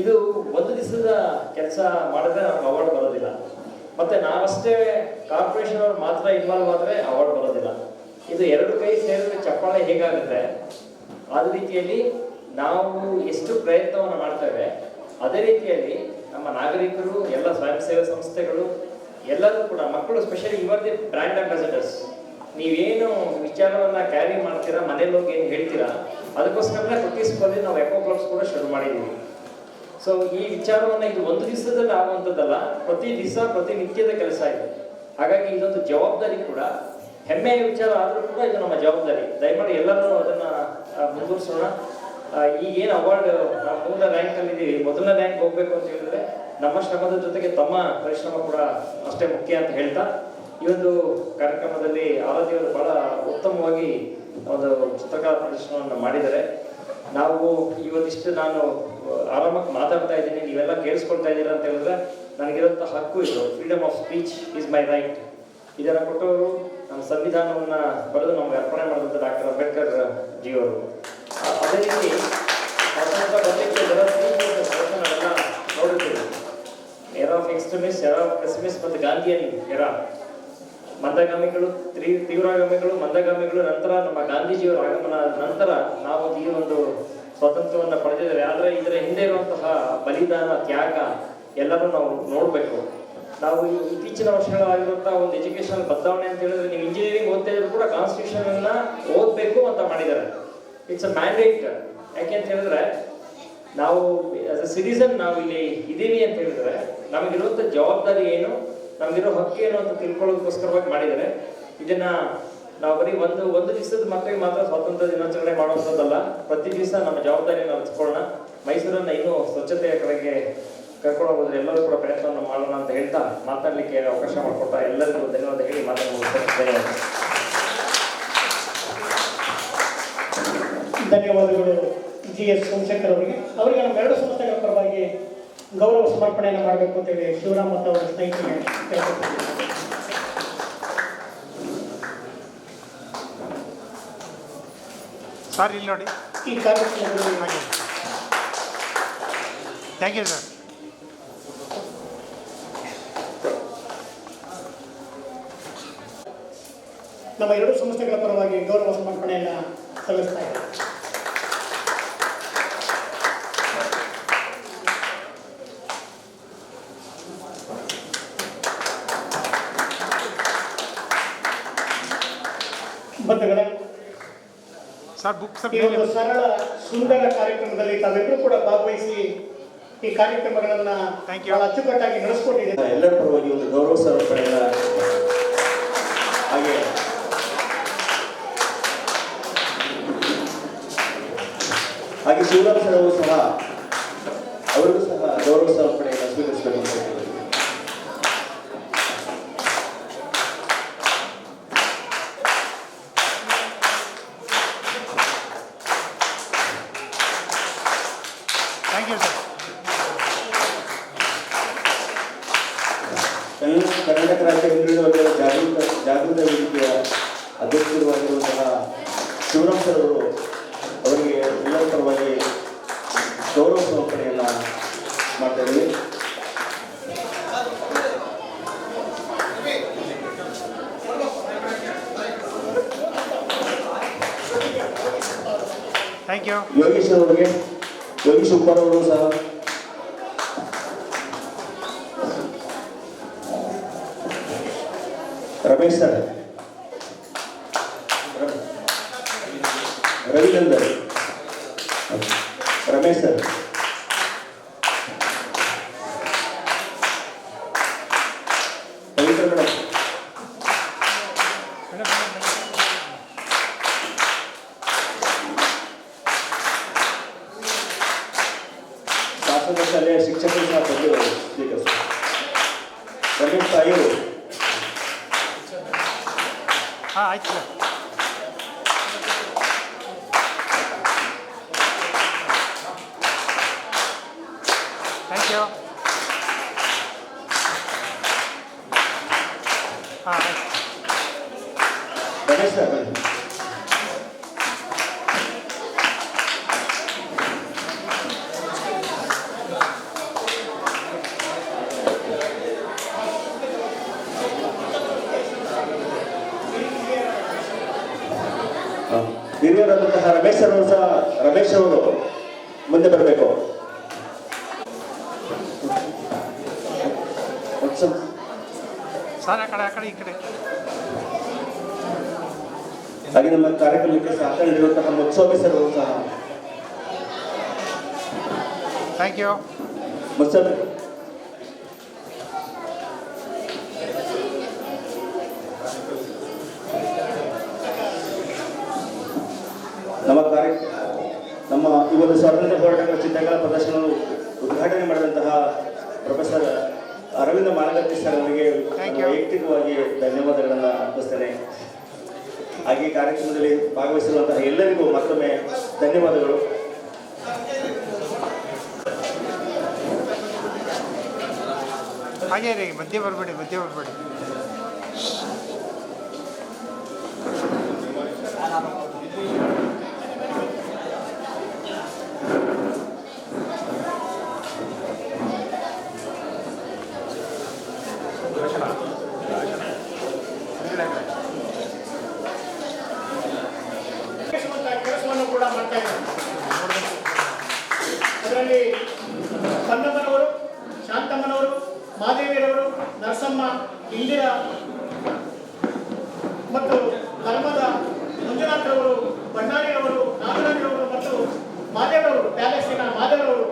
ಇದು ಒಂದು ದಿವಸದ ಕೆಲಸ ಮಾಡಿದ್ರೆ ನಮ್ಗೆ ಅವಾರ್ಡ್ ಬರೋದಿಲ್ಲ. ಮತ್ತು ನಾವಷ್ಟೇ ಕಾರ್ಪೊರೇಷನ್ ಅವ್ರು ಮಾತ್ರ ಇನ್ವಾಲ್ವ್ ಆದರೆ ಅವಾರ್ಡ್ ಬರೋದಿಲ್ಲ. ಇದು 2 ಕೈ ಸೇರಿದ್ರೆ ಚಪ್ಪಾಳೆ ಹೇಗಾಗುತ್ತೆ, ಅದೇ ರೀತಿಯಲ್ಲಿ ನಾವು ಎಷ್ಟು ಪ್ರಯತ್ನವನ್ನು ಮಾಡ್ತೇವೆ, ಅದೇ ರೀತಿಯಲ್ಲಿ ನಮ್ಮ ನಾಗರಿಕರು, ಎಲ್ಲ ಸ್ವಯಂ ಸೇವಾ ಸಂಸ್ಥೆಗಳು ಎಲ್ಲರೂ ಕೂಡ, ಮಕ್ಕಳು ಸ್ಪೆಷಲಿ ಇವರ್ ದಿ ಬ್ರ್ಯಾಂಡ್ ಅಂಬಾಸಿಡರ್ಸ್. ನೀವೇನು ವಿಚಾರವನ್ನು ಕ್ಯಾರಿ ಮಾಡ್ತೀರಾ, ಮನೇಲಿ ಹೋಗಿ ಏನು ಹೇಳ್ತೀರಾ, ಅದಕ್ಕೋಸ್ಕರನೇ ಪ್ರತಿ ಸ್ಕೂಲಲ್ಲಿ ನಾವು ಎಕೋ ಕ್ಲಬ್ಸ್ ಕೂಡ ಶುರು ಮಾಡಿದ್ದೀವಿ. ಸೊ ಈ ವಿಚಾರವನ್ನು ಇದು ಒಂದು ದಿವಸದಲ್ಲಿ ಆಗುವಂಥದ್ದಲ್ಲ, ಪ್ರತಿ ದಿವಸ ಪ್ರತಿನಿತ್ಯದ ಕೆಲಸ ಇದೆ. ಹಾಗಾಗಿ ಇದೊಂದು ಜವಾಬ್ದಾರಿ ಕೂಡ, ಹೆಮ್ಮೆಯ ವಿಚಾರ ಆದರೂ ಕೂಡ ಇದು ನಮ್ಮ ಜವಾಬ್ದಾರಿ. ದಯಮಾಡಿ ಎಲ್ಲರೂ ಅದನ್ನು ಮುಂದುವರಿಸೋಣ. ಈಗೇನು ಅವಾರ್ಡ್ ನಾವು 3ನೇ ರ್ಯಾಂಕಲ್ಲಿದ್ದೀವಿ, 1ನೇ ರ್ಯಾಂಕ್ ಹೋಗಬೇಕು ಅಂತ ಹೇಳಿದ್ರೆ ನಮ್ಮ ಶ್ರಮದ ಜೊತೆಗೆ ತಮ್ಮ ಪರಿಶ್ರಮ ಕೂಡ ಅಷ್ಟೇ ಮುಖ್ಯ ಅಂತ ಹೇಳ್ತಾ, ಈ ಒಂದು ಕಾರ್ಯಕ್ರಮದಲ್ಲಿ ಆರಾಧ್ಯವರು ಬಹಳ ಉತ್ತಮವಾಗಿ ಒಂದು ಚಿತ್ರಕಲಾ ಪ್ರದರ್ಶನವನ್ನು ಮಾಡಿದ್ದಾರೆ. ನಾವು ಇವತ್ತಿಷ್ಟು ನಾನು ಆರಾಮಾಗಿ ಮಾತಾಡ್ತಾ ಇದ್ದೀನಿ, ನೀವೆಲ್ಲ ಕೇಳಿಸ್ಕೊಳ್ತಾ ಇದ್ದೀರಾ ಅಂತ ಹೇಳಿದ್ರೆ ನನಗಿರೋಂಥ ಹಕ್ಕು ಇದು. Freedom of speech is my right. ಇದನ್ನು ಕೊಟ್ಟವರು ನಮ್ಮ ಸಂವಿಧಾನವನ್ನು ಬರೆದು ನಮಗೆ ಅರ್ಪಣೆ ಮಾಡಿದಂಥ ಡಾಕ್ಟರ್ ಅಂಬೇಡ್ಕರ್ ಜಿಯವರು. ಅದೇ ರೀತಿ ಸ್ವಾತಂತ್ರ್ಯ ಬರಲಿಕ್ಕೆ ನಾವೆಲ್ಲ ನೋಡಿರ್ತೀವಿ. Era of extremist, era of pessimist ಮತ್ತು ಗಾಂಧಿಯನ್ ಎರಾ. ಮಂದಗಾಮಿಗಳು, ತೀವ್ರಗಾಮಿಗಳು, ಮಂದಗಾಮಿಗಳು, ನಂತರ ನಮ್ಮ ಗಾಂಧೀಜಿಯವರ ಆಗಮನ ನಂತರ ನಾವು ಈ ಒಂದು ಸ್ವಾತಂತ್ರ್ಯವನ್ನು ಪಡೆದಿದ್ದೇವೆ. ಆದರೆ ಇದರ ಹಿಂದೆ ಇರುವಂತಹ ಬಲಿದಾನ, ತ್ಯಾಗ ಎಲ್ಲರೂ ನಾವು ನೋಡಬೇಕು. ನಾವು ಇತ್ತೀಚಿನ ವರ್ಷಗಳಾಗಿರುವಂಥ ಒಂದು ಎಜುಕೇಷನ್ ಬದಲಾವಣೆ ಅಂತ ಹೇಳಿದ್ರೆ, ನೀವು ಇಂಜಿನಿಯರಿಂಗ್ ಓದ್ತಾ ಇದ್ರು ಕೂಡ ಕಾನ್ಸ್ಟಿಟ್ಯೂಷನನ್ನು ಓದಬೇಕು ಅಂತ ಮಾಡಿದ್ದಾರೆ. It's a mandate. ಯಾಕೆ ಅಂತ ಹೇಳಿದ್ರೆ, ನಾವು ಆಸ್ ಅ ಸಿಟಿಸನ್ ನಾವು ಇಲ್ಲಿ ಇದ್ದೀವಿ ಅಂತ ಹೇಳಿದ್ರೆ ನಮಗಿರುವಂಥ ಜವಾಬ್ದಾರಿ ಏನು, ನಮಗಿರೋ ಹಕ್ಕು ಏನು ಅಂತ ತಿಳ್ಕೊಳ್ಳೋದಕ್ಕೋಸ್ಕರವಾಗಿ ಮಾಡಿದ್ದಾರೆ. ಇದನ್ನ ನಾವು ಬರೀ ಒಂದು ದಿವಸದ ಮಕ್ಕಳಿಗೆ ಮಾತ್ರ ಸ್ವಾತಂತ್ರ್ಯ ದಿನಾಚರಣೆ ಮಾಡುವಂಥದ್ದಲ್ಲ, ಪ್ರತಿ ದಿವಸ ನಮ್ಮ ಜವಾಬ್ದಾರಿಯನ್ನು ಹಂಚ್ಕೊಳ್ಳೋಣ. ಮೈಸೂರನ್ನು ಇನ್ನೂ ಸ್ವಚ್ಛತೆಯ ಕಡೆಗೆ ಕರ್ಕೊಂಡು ಹೋಗೋದ್ರೆ ಎಲ್ಲರೂ ಕೂಡ ಪ್ರಯತ್ನವನ್ನು ಮಾಡೋಣ ಅಂತ ಹೇಳ್ತಾ, ಮಾತಾಡಲಿಕ್ಕೆ ಅವಕಾಶ ಮಾಡಿಕೊಟ್ಟ ಎಲ್ಲರಿಗೂ ಧನ್ಯವಾದ ಹೇಳಿ ಮಾತನಾಡುತ್ತೇನೆ. ಧನ್ಯವಾದಗಳು GS ಸೋಮಶೇಖರ್ ಅವರಿಗೆ. ಅವರಿಗೆ ನಮ್ಮ ಎರಡು ಸಂಸ್ಥೆಗಳ ಪರವಾಗಿ ಗೌರವ ಸಮರ್ಪಣೆಯನ್ನು ಮಾಡಬೇಕು ಅಂತೇಳಿ ಶಿವರಾಮ್ ಮತ್ತು ಅವರ ಸ್ನೇಹಿತರಿಗೆ ಕೇಳ್ಕೊಳ್ತೀನಿ. ಸರ್ ಇಲ್ಲಿ ನೋಡಿ. ಈ ಕಾರ್ಯಕ್ರಮದಲ್ಲಿ ಥ್ಯಾಂಕ್ ಯು ಸರ್. ನಮ್ಮ ಎರಡು ಸಂಸ್ಥೆಗಳ ಪರವಾಗಿ ಗೌರವ ಸಮರ್ಪಣೆಯನ್ನು ಸಲ್ಲಿಸ್ತಾ ಇದ್ದಾರೆ. ಬಂಧುಗಳೇ, ಸರ್ ಬುಕ್ ಸರ್ ಈ ಒಂದು ಸರಳ ಸುಂದರ ಕಾರ್ಯಕ್ರಮದಲ್ಲಿ ತಾವೆಲ್ಲರೂ ಕೂಡ ಭಾಗವಹಿಸಿ ಈ ಕಾರ್ಯಕ್ರಮಗಳನ್ನ Thank you. ಬಹಳ ಅಚ್ಚುಕಟ್ಟಾಗಿ ನಡೆಸ್ಕೊಟ್ಟಿದೆ. ಎಲ್ಲರ ಪರವಾಗಿ ಒಂದು ಗೌರವ ಸಮರ್ಪಣೆಯನ್ನ ಹಾಗೆ ಶಿವರಾಮ್ ಸರ್ ಅವರು ಸಹ ಅವರಿಗೂ ಸಹ ಗೌರವ ಸಮರ್ಪಣೆಯನ್ನು ಸ್ವೀಕರಿಸಬೇಕು ಅಂತ ಹೇಳ್ತಾರೆ. Thank you sir. ಕರ್ನಾಟಕ ರಾಜ್ಯ ಹಿಂದುಳಿದ ವರ್ಗದ ಜಾಗೃತ ವೇದಿಕೆಯ ಅಧ್ಯಕ್ಷರಾಗಿರುವಂತಹ ಶಿವರಾಮ್ ಸರ್ ಅವರು ಅವರಿಗೆ ಎಲ್ಲರ ಪರವಾಗಿ ಗೌರವ ಸಮರ್ಪಣೆಯನ್ನು ಮಾಡ್ತಾ ಇದ್ದೀವಿ. Thank you. ಯೋಗೀಶ್ ಅವರಿಗೆ, ಯೋಗೀಶ್ ಉಪ್ಪರ್ ಅವರು ಸಹ, ರಮೇಶ್ ಸರ್, ರವಿನಂದನ್, ರಮೇಶ್ ಸರ್, ಪವಿತ್ರ ಮೇಡಮ್, ಶಾಸನ ಶಾಲೆಯ ಶಿಕ್ಷಕರು ಸಹ ಬಂದು ಸ್ವೀಕರಿಸಿದರು. ರಮೇಶ್ ತಾಯಿಯವರು, ಹಾಂ ಆಯ್ತು ಸರ್. Thank you. ಹಾಂ ಆಯ್ತು. ರಮೇಶ್ ಸರ್ ಬನ್ನಿ. ಹಿರಿಯರಾದಂತಹ ರಮೇಶ್ ಅವರು ಸಹ, ರಮೇಶ್ ಅವರು ಮುಂದೆ ಬರಬೇಕು. ಸರ್ ಆ ಕಡೆ ಈ ಕಡೆ. ಹಾಗೆ ನಮ್ಮ ಕಾರ್ಯಕ್ರಮಕ್ಕೆ ಸಹಕಾರ ನೀಡುವಂತಹ ಮುತ್ಸೋಬಿ ಸರ್ ಅವರು ಸಹ. Thank you. ಮುತ್ಸೋಬಿ ನಮ್ಮ ಈ ಒಂದು ಸ್ವಾತಂತ್ರ್ಯ ಹೋರಾಟಗಳ ಚಿತ್ರಕಲಾ ಪ್ರದರ್ಶನ ಉದ್ಘಾಟನೆ ಮಾಡಿದಂತಹ ಪ್ರೊಫೆಸರ್ ಅರವಿಂದ ಮಾನಗತ್ತಿ ಸರ್ ಅವರಿಗೆ ವೈಯಕ್ತಿಕವಾಗಿ ಧನ್ಯವಾದಗಳನ್ನು ಅರ್ಪಿಸ್ತೇನೆ. ಹಾಗೆ ಕಾರ್ಯಕ್ರಮದಲ್ಲಿ ಭಾಗವಹಿಸಿರುವಂತಹ ಎಲ್ಲರಿಗೂ ಮತ್ತೊಮ್ಮೆ ಧನ್ಯವಾದಗಳು. ಹಾಗೆ ರೀ, ಮಧ್ಯೆ ಬರಬೇಡಿ. ಕೆಲಸವನ್ನು ಕೂಡ ಮಾಡ್ತಾ ಇದ್ದಾರೆ. ಅದರಲ್ಲಿ ಕನ್ನಮ್ಮನವರು, ಶಾಂತಮ್ಮನವರು ಮಾದೇವಿರವರು, ನರಸಮ್ಮ, ಇಂದಿರಾ ಮತ್ತು ನರ್ಮದಾ, ಮಂಜುನಾಥ್ರವರು, ಭಂಡಾರಿರವರು, ನಾಗರಾಜರವರು ಮತ್ತು ಮಾದೇವರವರು, ಪ್ಯಾಲೇಸಿನ ಮಾದೇವರವರು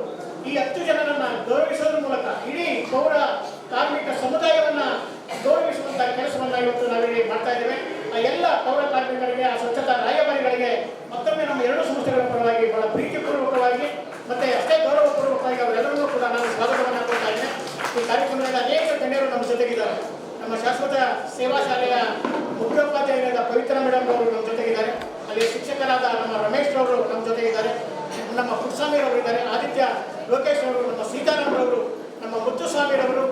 ಈ 10 ಜನರನ್ನ ಗೌರವಿಸುವುದರ ಮೂಲಕ ಇಡೀ ಪೌರ ಕಾರ್ಮಿಕ ಸಮುದಾಯವನ್ನ ಗೌರವಿಸುವಂತಹ ಕೆಲಸವನ್ನ ಇವತ್ತು ನಾವಿಲ್ಲಿ ಮಾಡ್ತಾ ಇದ್ದೇವೆ. ಆ ಎಲ್ಲ ಪೌರ ಕಾರ್ಮಿಕರಿಗೆ, ಆ ಸ್ವಚ್ಛತಾ ರಾಯಭಾರಿಗಳಿಗೆ ಮತ್ತೊಮ್ಮೆ ನಮ್ಮ 2 ಸಂಸ್ಥೆಗಳ ಪರವಾಗಿ ಬಹಳ ಪ್ರೀತಿಪೂರ್ವಕವಾಗಿ ಮತ್ತೆ ಅಷ್ಟೇ ಗೌರವಪೂರ್ವಕವಾಗಿ ಅವರೆಲ್ಲರೂ ಕೂಡ ನಾನು ಸ್ವಾಗತವನ್ನು ಕೊಡ್ತಾ ಇದ್ದೇನೆ. ಈ ಕಾರ್ಯಕ್ರಮದಲ್ಲಿ ಅನೇಕ ಗಣ್ಯರು ನಮ್ಮ ಜೊತೆಗಿದ್ದಾರೆ. ನಮ್ಮ ಶಾಶ್ವತ ಸೇವಾ ಶಾಲೆಯ ಮುಖ್ಯೋಪಾಧ್ಯಾಯರಾದ ಪವಿತ್ರ ಮೇಡಮ್ ಅವರು ನಮ್ಮ ಜೊತೆಗಿದ್ದಾರೆ. ಅಲ್ಲಿ ಶಿಕ್ಷಕರಾದ ನಮ್ಮ ರಮೇಶ್ ಅವರು ನಮ್ಮ ಜೊತೆಗಿದ್ದಾರೆ. ನಮ್ಮ ಪುಟ್ಟಸ್ವಾಮಿರವರು ಇದ್ದಾರೆ. ಆದಿತ್ಯ ಲೋಕೇಶ್ ಅವರು, ನಮ್ಮ ಸೀತಾರಾಮರವರು, ನಮ್ಮ ಮುತ್ತುಸ್ವಾಮಿರವರು,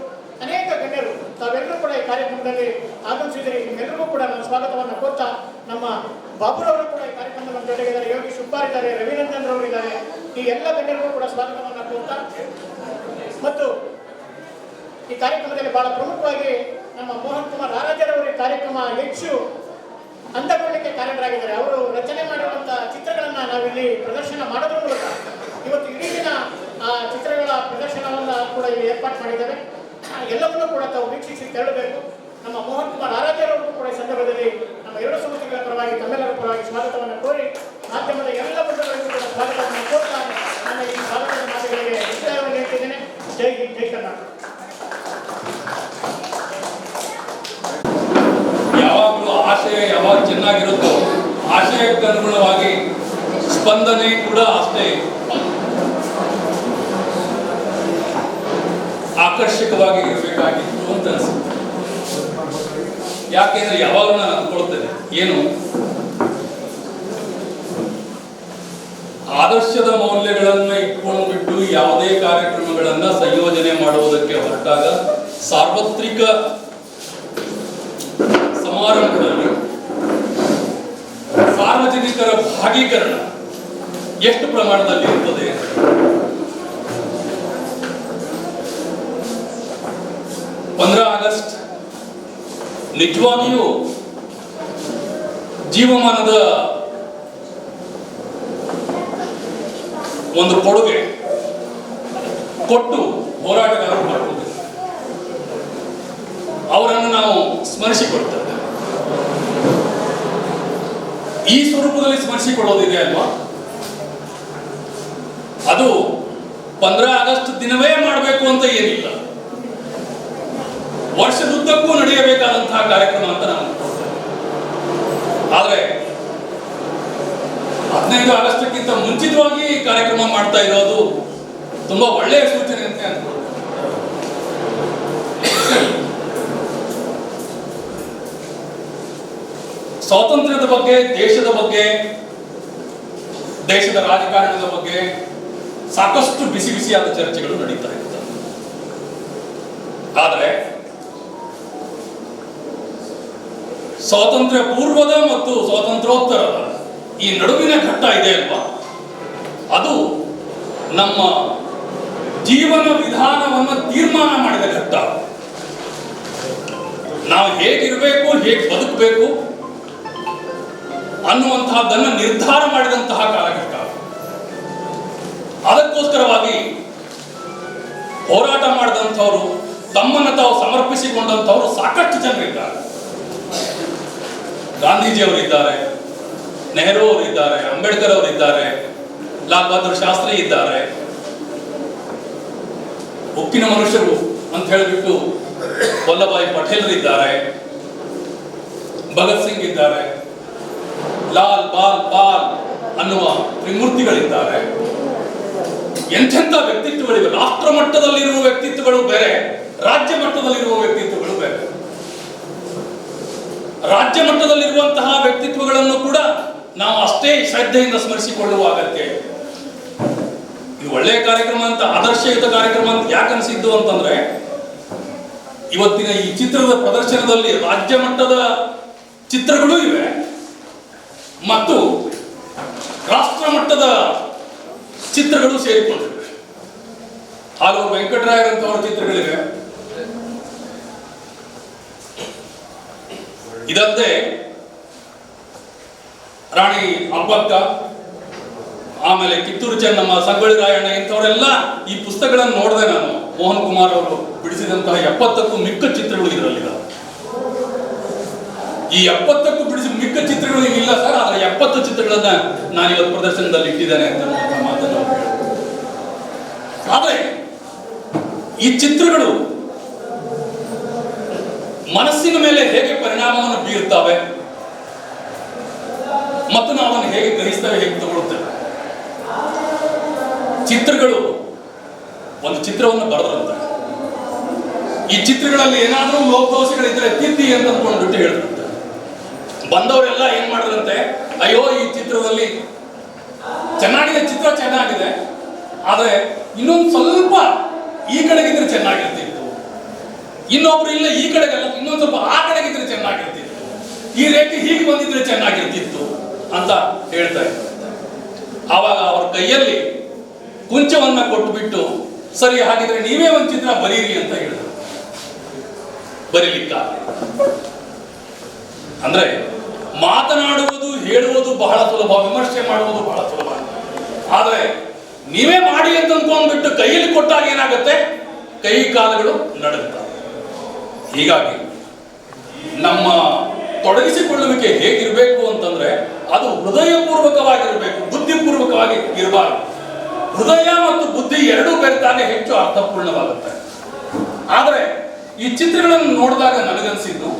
ಅನೇಕ ಗಣ್ಯರು ತಾವೆಲ್ಲರೂ ಕೂಡ ಈ ಕಾರ್ಯಕ್ರಮದಲ್ಲಿ ಆಗಮಿಸಿದರೆ ನಿಮ್ಮೆಲ್ಲರಿಗೂ ಕೂಡ ನನ್ನ ಸ್ವಾಗತವನ್ನು ಕೊಡ್ತಾ, ನಮ್ಮ ಬಾಬುರವರು ಕೂಡ ಈ ಕಾರ್ಯಕ್ರಮದಲ್ಲಿ ನಮ್ಮ ಜೊತೆಗಿದ್ದಾರೆ. ಯೋಗಿ ಸುಬ್ಬಾರ್ ಇದ್ದಾರೆ, ರವಿರಂಜನ್ ರವರು ಇದ್ದಾರೆ. ಈ ಎಲ್ಲ ಗಣ್ಯರಿಗೂ ಕೂಡ ಸ್ವಾಗತವನ್ನು ಕೊಡ್ತಾ ಮತ್ತು ಈ ಕಾರ್ಯಕ್ರಮದಲ್ಲಿ ಬಹಳ ಪ್ರಮುಖವಾಗಿ ನಮ್ಮ ಮೋಹನ್ ಕುಮಾರ್ ರಾರಾಜರವರು ಈ ಕಾರ್ಯಕ್ರಮ ಹೆಚ್ಚು ಅಂದಗೊಳ್ಳಲಿಕ್ಕೆ ಕಾರಣರಾಗಿದ್ದಾರೆ. ಅವರು ರಚನೆ ಮಾಡಿರುವಂತಹ ಚಿತ್ರಗಳನ್ನ ನಾವಿಲ್ಲಿ ಪ್ರದರ್ಶನ ಮಾಡೋದ್ರ ಮೂಲಕ ಇವತ್ತು ಇಡೀ ದಿನ ಆ ಚಿತ್ರಗಳ ಪ್ರದರ್ಶನವನ್ನ ಕೂಡ ಇಲ್ಲಿ ಏರ್ಪಾಡು ಮಾಡಿದ್ದೇವೆ. ಎಲ್ಲವನ್ನೂ ಕೂಡ ತಾವು ವೀಕ್ಷಿಸಿ ತೆರಳಬೇಕು. ನಮ್ಮ ಮೋಹನ್ ಕುಮಾರ್ ಆರಾಧ್ಯರವರು ಕೂಡ ಈ ಸಂದರ್ಭದಲ್ಲಿ ನಮ್ಮ 2 ಸಂಸ್ಥೆಗಳ ಪರವಾಗಿ ತಮ್ಮೆಲ್ಲರ ಪರವಾಗಿ ಸ್ವಾಗತವನ್ನು ಕೋರಿ ಮಾಧ್ಯಮದ ಎಲ್ಲ ಬಂಧುಗಳಿಗೂ ಕೂಡ ಸ್ವಾಗತವನ್ನು ಕೋರ್ತಾ ನನ್ನ ಈ ಸ್ವಾಗತದ ಮಾತುಗಳಿಗೆ ಮುಕ್ತಾಯವನ್ನು ಹೇಳ್ತಿದ್ದೇನೆ. ಜೈ ಹಿಂದ್, ಜೈ ಕರ್ನಾಟಕ. ಯಾವಾಗಲೂ ಆಶಯ ಯಾವಾಗ ಚೆನ್ನಾಗಿರುತ್ತೋ ಆಶಯಕ್ಕೆ ಅನುಗುಣವಾಗಿ ಸ್ಪಂದನೆ ಕೂಡ ಅಷ್ಟೇ ಆಕರ್ಷಕವಾಗಿ ಇರಬೇಕಾಗಿತ್ತು ಅಂತ ಅನಿಸುತ್ತೆ. ಯಾಕೆಂದ್ರೆ ಯಾವಾಗ ನಾನು ಅಂದ್ಕೊಳ್ತೇನೆ, ಏನು ಆದರ್ಶದ ಮೌಲ್ಯಗಳನ್ನು ಇಟ್ಕೊಂಡ್ಬಿಟ್ಟು ಯಾವುದೇ ಕಾರ್ಯಕ್ರಮಗಳನ್ನ ಸಂಯೋಜನೆ ಮಾಡುವುದಕ್ಕೆ ಹೊರಟಾಗ ಸಾರ್ವತ್ರಿಕ ಸಮಾರಂಭದಲ್ಲಿ ಸಾರ್ವಜನಿಕರ ಭಾಗೀಕರಣ ಎಷ್ಟು ಪ್ರಮಾಣದಲ್ಲಿ ಇರ್ತದೆ? 15 ಆಗಸ್ಟ್ ನಿಜವಾಗಿಯೂ ಜೀವಮಾನದ ಒಂದು ಕೊಡುಗೆ ಕೊಟ್ಟು ಹೋರಾಟಗಾರರು ಮಾಡಿಕೊಂಡಿದ್ದಾರೆ. ಅವರನ್ನು ನಾವು ಸ್ಮರಿಸಿಕೊಳ್ತೇವೆ. ಈ ಸ್ವರೂಪದಲ್ಲಿ ಸ್ಮರಿಸಿಕೊಳ್ಳೋದಿದೆ ಅಲ್ವಾ? ಅದು 15 ಆಗಸ್ಟ್ ದಿನವೇ ಮಾಡಬೇಕು ಅಂತ ಏನಿಲ್ಲ, ವರ್ಷದುದ್ದಕ್ಕೂ ನಡೆಯಬೇಕಾದಂತಹ ಕಾರ್ಯಕ್ರಮ ಅಂತ ನಾನು ಅನ್ಕೊಳ್ತೇನೆ. ಆದ್ರೆ 15 ಆಗಸ್ಟ್ಗಿಂತ ಮುಂಚಿತವಾಗಿ ಕಾರ್ಯಕ್ರಮ ಮಾಡ್ತಾ ಇರೋದು ತುಂಬಾ ಒಳ್ಳೆಯ ಸೂಚನೆ ಅಂತ ಅನ್ಕೊಳ್ತೇನೆ. ಸ್ವಾತಂತ್ರ್ಯದ ಬಗ್ಗೆ, ದೇಶದ ಬಗ್ಗೆ, ದೇಶದ ರಾಜಕಾರಣದ ಬಗ್ಗೆ ಸಾಕಷ್ಟು ಬಿಸಿ ಬಿಸಿಯಾದ ಚರ್ಚೆಗಳು ನಡೀತಾ ಇರ್ತವೆ. ಆದರೆ ಸ್ವಾತಂತ್ರ್ಯ ಪೂರ್ವದ ಮತ್ತು ಸ್ವಾತಂತ್ರ್ಯೋತ್ತರದ ಈ ನಡುವಿನ ಘಟ್ಟ ಇದೆ ಅಲ್ವಾ, ಅದು ನಮ್ಮ ಜೀವನ ವಿಧಾನವನ್ನು ತೀರ್ಮಾನ ಮಾಡಿದ ಘಟ್ಟ. ನಾವು ಹೇಗಿರಬೇಕು, ಹೇಗೆ ಬದುಕಬೇಕು ಅನ್ನುವಂತಹದ್ದನ್ನು ನಿರ್ಧಾರ ಮಾಡಿದಂತಹ ಕಾಲಘಟ್ಟ. ಅದಕ್ಕೋಸ್ಕರವಾಗಿ ಹೋರಾಟ ಮಾಡಿದಂಥವರು, ತಮ್ಮನ್ನು ತಾವು ಸಮರ್ಪಿಸಿಕೊಂಡಂಥವರು ಸಾಕಷ್ಟು ಜನರಿದ್ದಾರೆ. ಗಾಂಧೀಜಿಯವರಿದ್ದಾರೆ, ನೆಹರು ಅವರಿದ್ದಾರೆ, ಅಂಬೇಡ್ಕರ್ ಅವರಿದ್ದಾರೆ, ಲಾಲ್ ಬಹದ್ದೂರ್ ಶಾಸ್ತ್ರಿ ಇದ್ದಾರೆ. ಉಕ್ಕಿನ ಮನುಷ್ಯರು ಅಂತ ಹೇಳಿಬಿಟ್ಟು ವಲ್ಲಭಾಯಿ ಪಟೇಲರಿದ್ದಾರೆ, ಭಗತ್ ಸಿಂಗ್ ಇದ್ದಾರೆ, ಲಾಲ್ ಬಾಲ್ ಪಾಲ್ ಅನ್ನುವ ತ್ರಿಮೂರ್ತಿಗಳಿದ್ದಾರೆ. ಎಂತೆಂಥ ವ್ಯಕ್ತಿತ್ವಗಳಿವೆ. ರಾಷ್ಟ್ರ ಮಟ್ಟದಲ್ಲಿರುವ ವ್ಯಕ್ತಿತ್ವಗಳು ಬೇರೆ, ರಾಜ್ಯ ಮಟ್ಟದಲ್ಲಿರುವ ವ್ಯಕ್ತಿತ್ವಗಳು ಬೇರೆ. ರಾಜ್ಯ ಮಟ್ಟದಲ್ಲಿರುವಂತಹ ವ್ಯಕ್ತಿತ್ವಗಳನ್ನು ಕೂಡ ನಾವು ಅಷ್ಟೇ ಶ್ರದ್ಧೆಯಿಂದ ಸ್ಮರಿಸಿಕೊಳ್ಳುವ ಅಗತ್ಯ ಇದೆ. ಇದು ಒಳ್ಳೆಯ ಕಾರ್ಯಕ್ರಮ ಅಂತ, ಆದರ್ಶಯುತ ಕಾರ್ಯಕ್ರಮ ಅಂತ ಯಾಕೆ ಅನಿಸಿದ್ದು ಅಂತಂದ್ರೆ, ಇವತ್ತಿನ ಈ ಚಿತ್ರದ ಪ್ರದರ್ಶನದಲ್ಲಿ ರಾಜ್ಯ ಮಟ್ಟದ ಚಿತ್ರಗಳೂ ಇವೆ ಮತ್ತು ರಾಷ್ಟ್ರ ಮಟ್ಟದ ಚಿತ್ರಗಳು ಸೇರಿಕೊಂಡಿವೆ. ಆಲೂರು ವೆಂಕಟರಾಯರಂತವರ ಚಿತ್ರಗಳಿವೆ. ಇದಲ್ಲದೆ ರಾಣಿ ಅಬ್ಬಕ್ಕ, ಆಮೇಲೆ ಕಿತ್ತೂರು ಚೆನ್ನಮ್ಮ, ಸಂಗೊಳ್ಳಿ ರಾಯಣ್ಣ ಇಂಥವರೆಲ್ಲ ಈ ಪುಸ್ತಕಗಳನ್ನು ನೋಡಿದೆ ನಾನು. ಮೋಹನ್ ಕುಮಾರ್ ಅವರು ಬಿಡಿಸಿದಂತಹ 70ಕ್ಕೂ ಮಿಕ್ಕ ಚಿತ್ರಗಳು ಇದರಲ್ಲಿದ್ದಾವೆ. ಈ 70ಕ್ಕೂ ಬಿಡಿಸಿದ ಮಿಕ್ಕ ಚಿತ್ರಗಳು ಇಲ್ಲ ಸರ್, ಆದರೆ 70 ಚಿತ್ರಗಳನ್ನ ನಾನು ಇವತ್ತು ಪ್ರದರ್ಶನದಲ್ಲಿ ಇಟ್ಟಿದ್ದೇನೆ ಅಂತ ಮಾತನ್ನು ಆದರೆ ಈ ಚಿತ್ರಗಳು ಮನಸ್ಸಿನ ಮೇಲೆ ಹೇಗೆ ಪರಿಣಾಮವನ್ನು ಬೀರುತ್ತವೆ ಮತ್ತು ನಾವು ಅದನ್ನು ಹೇಗೆ ಗ್ರಹಿಸ್ತೇವೆ, ಹೇಗೆ ತಗೊಳ್ತೇವೆ. ಚಿತ್ರಗಳು ಒಂದು ಚಿತ್ರವನ್ನು ಬರೆದ್ರಂತೆ, ಈ ಚಿತ್ರಗಳಲ್ಲಿ ಏನಾದರೂ ಲೋಪದೋಷಗಳಿದ್ರೆ ತಿದ್ದಿ ಅಂತ ಅಂದ್ಕೊಂಡ್ಬಿಟ್ಟು ಹೇಳಿದ್ರಂತೆ. ಬಂದವರೆಲ್ಲ ಏನ್ ಮಾಡಿದ್ರಂತೆ, ಅಯ್ಯೋ ಈ ಚಿತ್ರದಲ್ಲಿ ಚೆನ್ನಾಗಿದೆ, ಚಿತ್ರ ಚೆನ್ನಾಗಿದೆ, ಆದರೆ ಇನ್ನೊಂದು ಸ್ವಲ್ಪ ಈ ಕಡೆಗಿದ್ರೆ ಚೆನ್ನಾಗಿರ್ತಿತ್ತು, ಇನ್ನೊಬ್ರು ಇಲ್ಲ ಈ ಕಡೆಗೆಲ್ಲ ಇನ್ನೊಂದು ಸ್ವಲ್ಪ ಆ ಕಡೆಗಿದ್ರೆ ಚೆನ್ನಾಗಿರ್ತಿತ್ತು, ಈ ರೇಖೆ ಹೀಗೆ ಬಂದಿದ್ರೆ ಚೆನ್ನಾಗಿರ್ತಿತ್ತು ಅಂತ ಹೇಳ್ತಾ ಇದ್ರು. ಆವಾಗ ಅವ್ರ ಕೈಯಲ್ಲಿ ಕುಂಚವನ್ನ ಕೊಟ್ಟುಬಿಟ್ಟು, ಸರಿ ಹಾಗಿದ್ರೆ ನೀವೇ ಒಂದು ಚಿತ್ರ ಬರೀರಿ ಅಂತ ಹೇಳಿದ್ರು. ಬರೀಲಿಕ್ಕ ಅಂದ್ರೆ ಮಾತನಾಡುವುದು, ಹೇಳುವುದು ಬಹಳ ಸುಲಭ, ವಿಮರ್ಶೆ ಮಾಡುವುದು ಬಹಳ ಸುಲಭ, ಆದರೆ ನೀವೇ ಮಾಡಿ ಅಂತ ಅಂದ್ಕೊಂಡ್ಬಿಟ್ಟು ಕೈಯಲ್ಲಿ ಕೊಟ್ಟಾಗ ಏನಾಗುತ್ತೆ, ಕೈ ಕಾಲುಗಳು ನಡುತ್ತವೆ. ಹೀಗಾಗಿ ನಮ್ಮ ತೊಡಗಿಸಿಕೊಳ್ಳುವಿಕೆ ಹೇಗಿರಬೇಕು ಅಂತಂದ್ರೆ ಅದು ಹೃದಯಪೂರ್ವಕವಾಗಿರಬೇಕು, ಬುದ್ಧಿಪೂರ್ವಕವಾಗಿ ಇರಬಾರದು. ಹೃದಯ ಮತ್ತು ಬುದ್ಧಿ ಎರಡೂ ಬೆರೆತಾಗ ಹೆಚ್ಚು ಅರ್ಥಪೂರ್ಣವಾಗುತ್ತೆ. ಆದರೆ ಈ ಚಿತ್ರಗಳನ್ನು ನೋಡಿದಾಗ ನನಗನ್ಸಿದ್ದು,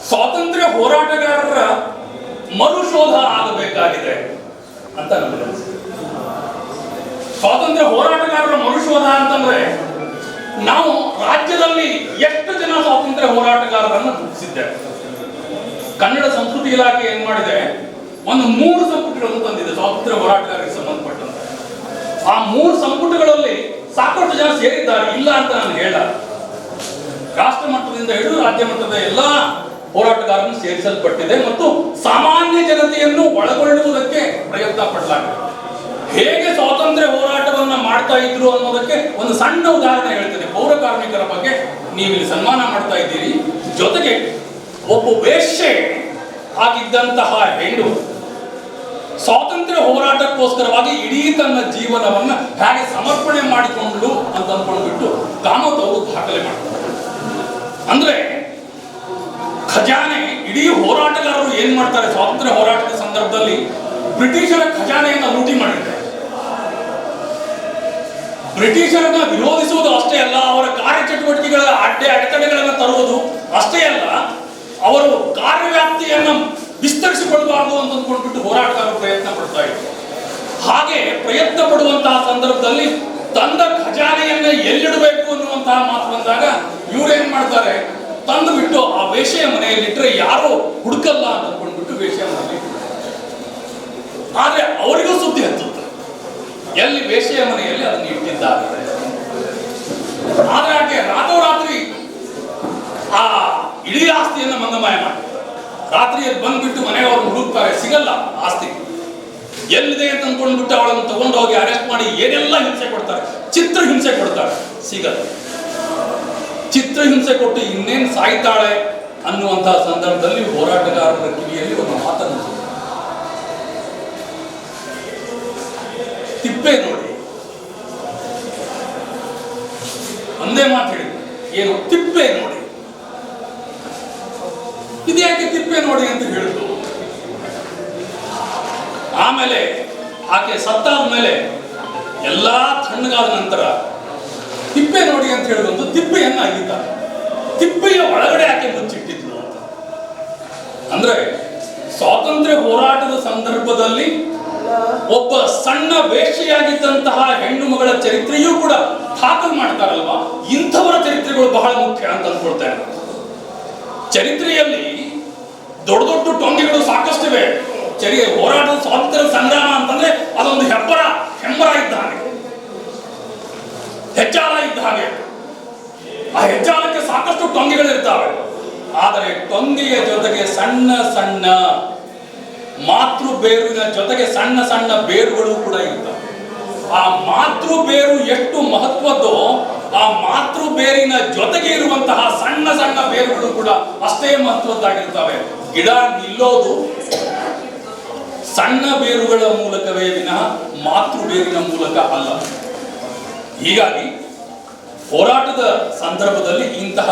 ಸ್ವಾತಂತ್ರ್ಯ ಹೋರಾಟಗಾರರ ಮರುಶೋಧ ಆಗಬೇಕಾಗಿದೆ ಅಂತ ನನಗನ್ಸಿದ್ದು. ಸ್ವಾತಂತ್ರ್ಯ ಹೋರಾಟಗಾರರ ಮರುಶೋಧ ಅಂತಂದ್ರೆ ನಾವು ರಾಜ್ಯದಲ್ಲಿ ಎಷ್ಟು ಜನ ಸ್ವಾತಂತ್ರ್ಯ ಹೋರಾಟಗಾರರನ್ನು ಗುರುತಿಸಿದ್ದೇವೆ. ಕನ್ನಡ ಸಂಸ್ಕೃತಿ ಇಲಾಖೆ ಏನ್ ಮಾಡಿದೆ, ಒಂದು 3 ಸಂಪುಟಗಳನ್ನು ತಂದಿದೆ ಸ್ವಾತಂತ್ರ್ಯ ಹೋರಾಟಗಾರರಿಗೆ ಸಂಬಂಧಪಟ್ಟಂತೆ. ಆ 3 ಸಂಪುಟಗಳಲ್ಲಿ ಸಾಕಷ್ಟು ಜನ ಸೇರಿದ್ದಾರೆ, ಇಲ್ಲ ಅಂತ ನಾನು ಹೇಳ. ರಾಷ್ಟ್ರ ಮಟ್ಟದಿಂದ ಹಿಡಿದು ರಾಜ್ಯ ಮಟ್ಟದ ಎಲ್ಲಾ ಹೋರಾಟಗಾರರನ್ನು ಸೇರಿಸಲ್ಪಟ್ಟಿದೆ ಮತ್ತು ಸಾಮಾನ್ಯ ಜನತೆಯನ್ನು ಒಳಗೊಳ್ಳುವುದಕ್ಕೆ ಪ್ರಯತ್ನ ಪಡಲಾಗಿದೆ. ಹೇಗೆ ಸ್ವಾತಂತ್ರ್ಯ ಹೋರಾಟವನ್ನ ಮಾಡ್ತಾ ಇದ್ರು ಅನ್ನೋದಕ್ಕೆ ಒಂದು ಸಣ್ಣ ಉದಾಹರಣೆ ಹೇಳ್ತೇನೆ. ಪೌರ ಕಾರ್ಮಿಕರ ಬಗ್ಗೆ ನೀವು ಇಲ್ಲಿ ಸನ್ಮಾನ ಮಾಡ್ತಾ ಇದ್ದೀರಿ, ಜೊತೆಗೆ ಒಬ್ಬ ವೇಶ್ಯೆ ಆಗಿದ್ದಂತಹ ಹೆಣ್ಣು ಸ್ವಾತಂತ್ರ್ಯ ಹೋರಾಟಕ್ಕೋಸ್ಕರವಾಗಿ ಇಡೀ ತನ್ನ ಜೀವನವನ್ನ ಹೇಗೆ ಸಮರ್ಪಣೆ ಮಾಡಿಕೊಂಡ್ಳು ಅಂತ ಅಂದ್ಕೊಂಡ್ಬಿಟ್ಟು ಕಾಮತ್ ಅವರು ದಾಖಲೆ ಮಾಡ್ತಾರೆ. ಅಂದ್ರೆ ಖಜಾನೆ, ಇಡೀ ಹೋರಾಟಗಾರರು ಏನ್ ಮಾಡ್ತಾರೆ, ಸ್ವಾತಂತ್ರ್ಯ ಹೋರಾಟದ ಸಂದರ್ಭದಲ್ಲಿ ಬ್ರಿಟಿಷರ ಖಜಾನೆಯನ್ನು ಲೂಟಿ ಮಾಡಿದ್ದಾರೆ. ಬ್ರಿಟಿಷರನ್ನ ವಿರೋಧಿಸುವುದು ಅಷ್ಟೇ ಅಲ್ಲ, ಅವರ ಕಾರ್ಯಚಟುವಟಿಕೆಗಳ ಅಡೆತಡೆಗಳನ್ನು ತರುವುದು ಅಷ್ಟೇ ಅಲ್ಲ, ಅವರು ಕಾರ್ಯವ್ಯಾಪ್ತಿಯನ್ನು ವಿಸ್ತರಿಸಿಕೊಳ್ಳಬಾರದು ಅಂತ ಅಂದ್ಕೊಂಡ್ಬಿಟ್ಟು ಹೋರಾಟಗಾರರು ಪ್ರಯತ್ನ ಪಡ್ತಾ ಇದ್ರು. ಹಾಗೆ ಪ್ರಯತ್ನ ಪಡುವಂತಹ ಸಂದರ್ಭದಲ್ಲಿ ತಂದ ಖಜಾನೆಯನ್ನ ಎಲ್ಲಿಡಬೇಕು ಅನ್ನುವಂತಹ ಮಾತು ಬಂದಾಗ ಇವ್ರೇನ್ ಮಾಡ್ತಾರೆ, ತಂದು ಬಿಟ್ಟು ಆ ವೇಶ್ಯೆಯ ಮನೆಯಲ್ಲಿಟ್ಟರೆ ಯಾರು ಹುಡುಕಲ್ಲ ಅಂತ ಅಂದ್ಕೊಂಡ್ಬಿಟ್ಟು ವೇಶ್ಯೆಯ ಮನೆಯಲ್ಲಿ. ಆದ್ರೆ ಅವರಿಗೂ ಸುದ್ದಿ ಹತ್ತುತ್ತೆ, ಎಲ್ಲಿ ವೇಶ್ಯೆಯ ಮನೆಯಲ್ಲಿ ಅದನ್ನು ಇಟ್ಟಿದ್ದಾರೆ. ಆದ್ರೆ ಆಕೆ ರಾತ್ರೋರಾತ್ರಿ ಆ ಇಡೀ ಆಸ್ತಿಯನ್ನ ಮಂಗಮಾಯ ಮಾಡ್ತಾರೆ. ರಾತ್ರಿಯಲ್ಲಿ ಬಂದ್ಬಿಟ್ಟು ಮನೆಯವರು ಹುಡುಕ್ತಾರೆ, ಸಿಗಲ್ಲ ಆಸ್ತಿ, ಎಲ್ಲಿದೆ ಅಂತ ಅಂದ್ಕೊಂಡ್ಬಿಟ್ಟು ಅವಳನ್ನು ತಗೊಂಡು ಹೋಗಿ ಅರೆಸ್ಟ್ ಮಾಡಿ ಏನೆಲ್ಲ ಹಿಂಸೆ ಕೊಡ್ತಾರೆ, ಚಿತ್ರ ಹಿಂಸೆ ಕೊಡ್ತಾರೆ, ಸಿಗಲ್ಲ. ಚಿತ್ರ ಹಿಂಸೆ ಕೊಟ್ಟು ಇನ್ನೇನ್ ಸಾಯ್ತಾಳೆ ಅನ್ನುವಂತಹ ಸಂದರ್ಭದಲ್ಲಿ ಹೋರಾಟಗಾರರ ಕಿವಿಯಲ್ಲಿ ಒಂದು ಮಾತನ್ನು, ತಿಪ್ಪೆ ನೋಡಿ, ಒಂದೇ ಮಾತು ಹೇಳಿ, ಏನು ತಿಪ್ಪೆ ನೋಡಿ. ಇದ್ಯಾಕೆ ತಿಪ್ಪೆ ನೋಡಿ ಅಂತ ಹೇಳಿದ್ರು. ಆಮೇಲೆ ಆಕೆ ಸತ್ತಾದ ಮೇಲೆ ಎಲ್ಲಾ ತಣ್ಣಗಾದ ನಂತರ ತಿಪ್ಪೆ ನೋಡಿ ಅಂತ ಹೇಳಿದ್ರು. ತಿಪ್ಪೆಯನ್ನ ಆಗಿದ್ದಾರೆ, ತಿಪ್ಪೆಯ ಒಳಗಡೆ ಆಕೆ ಮುಚ್ಚಿಟ್ಟಿದ್ರು ಅಂತ. ಅಂದ್ರೆ ಸ್ವಾತಂತ್ರ್ಯ ಹೋರಾಟದ ಸಂದರ್ಭದಲ್ಲಿ ಒಬ್ಬ ಸಣ್ಣ ವೇಶ್ಯೆಯಾಗಿದ್ದಂತಹ ಹೆಣ್ಣು ಮಗಳ ಚರಿತ್ರೆಯೂ ಕೂಡ ದಾಖಲು ಮಾಡ್ತಾರಲ್ವಾ, ಇಂಥವರ ಚರಿತ್ರೆಗಳು ಬಹಳ ಮುಖ್ಯ ಅಂತ ಅಂದ್ಕೊಳ್ತೇನೆ. ಚರಿತ್ರೆಯಲ್ಲಿ ದೊಡ್ಡ ದೊಡ್ಡ ಟೊಂಗೆಗಳು ಸಾಕಷ್ಟಿವೆ. ಹೋರಾಟದ ಸ್ವಾತಂತ್ರ್ಯ ಸಂಗ್ರಾಮ ಅಂತಂದ್ರೆ ಅದೊಂದು ಹೆಮ್ಮರ ಇದ್ದ ಹಾಗೆ, ಹೆಜ್ಜಾಲ ಇದ್ದ ಹಾಗೆ. ಆ ಹೆಜ್ಜಾಲಕ್ಕೆ ಸಾಕಷ್ಟು ಟೊಂಗೆಗಳಿರ್ತಾವೆ. ಆದರೆ ಟೊಂಗೆಯ ಜೊತೆಗೆ ಸಣ್ಣ ಸಣ್ಣ ಮಾತೃ ಬೇರಿನ ಜೊತೆಗೆ ಸಣ್ಣ ಸಣ್ಣ ಬೇರುಗಳು ಕೂಡ ಇರ್ತವೆ. ಆ ಮಾತೃ ಬೇರು ಎಷ್ಟು ಮಹತ್ವದ್ದೋ ಆ ಮಾತೃ ಬೇರಿನ ಜೊತೆಗೆ ಇರುವಂತಹ ಸಣ್ಣ ಸಣ್ಣ ಬೇರುಗಳು ಕೂಡ ಅಷ್ಟೇ ಮಹತ್ವದ್ದಾಗಿರ್ತವೆ. ಗಿಡ ನಿಲ್ಲೋದು ಸಣ್ಣ ಬೇರುಗಳ ಮೂಲಕವೇ ವಿನಃ ಮಾತೃ ಬೇರಿನ ಮೂಲಕ ಅಲ್ಲ. ಹೀಗಾಗಿ ಹೋರಾಟದ ಸಂದರ್ಭದಲ್ಲಿ ಇಂತಹ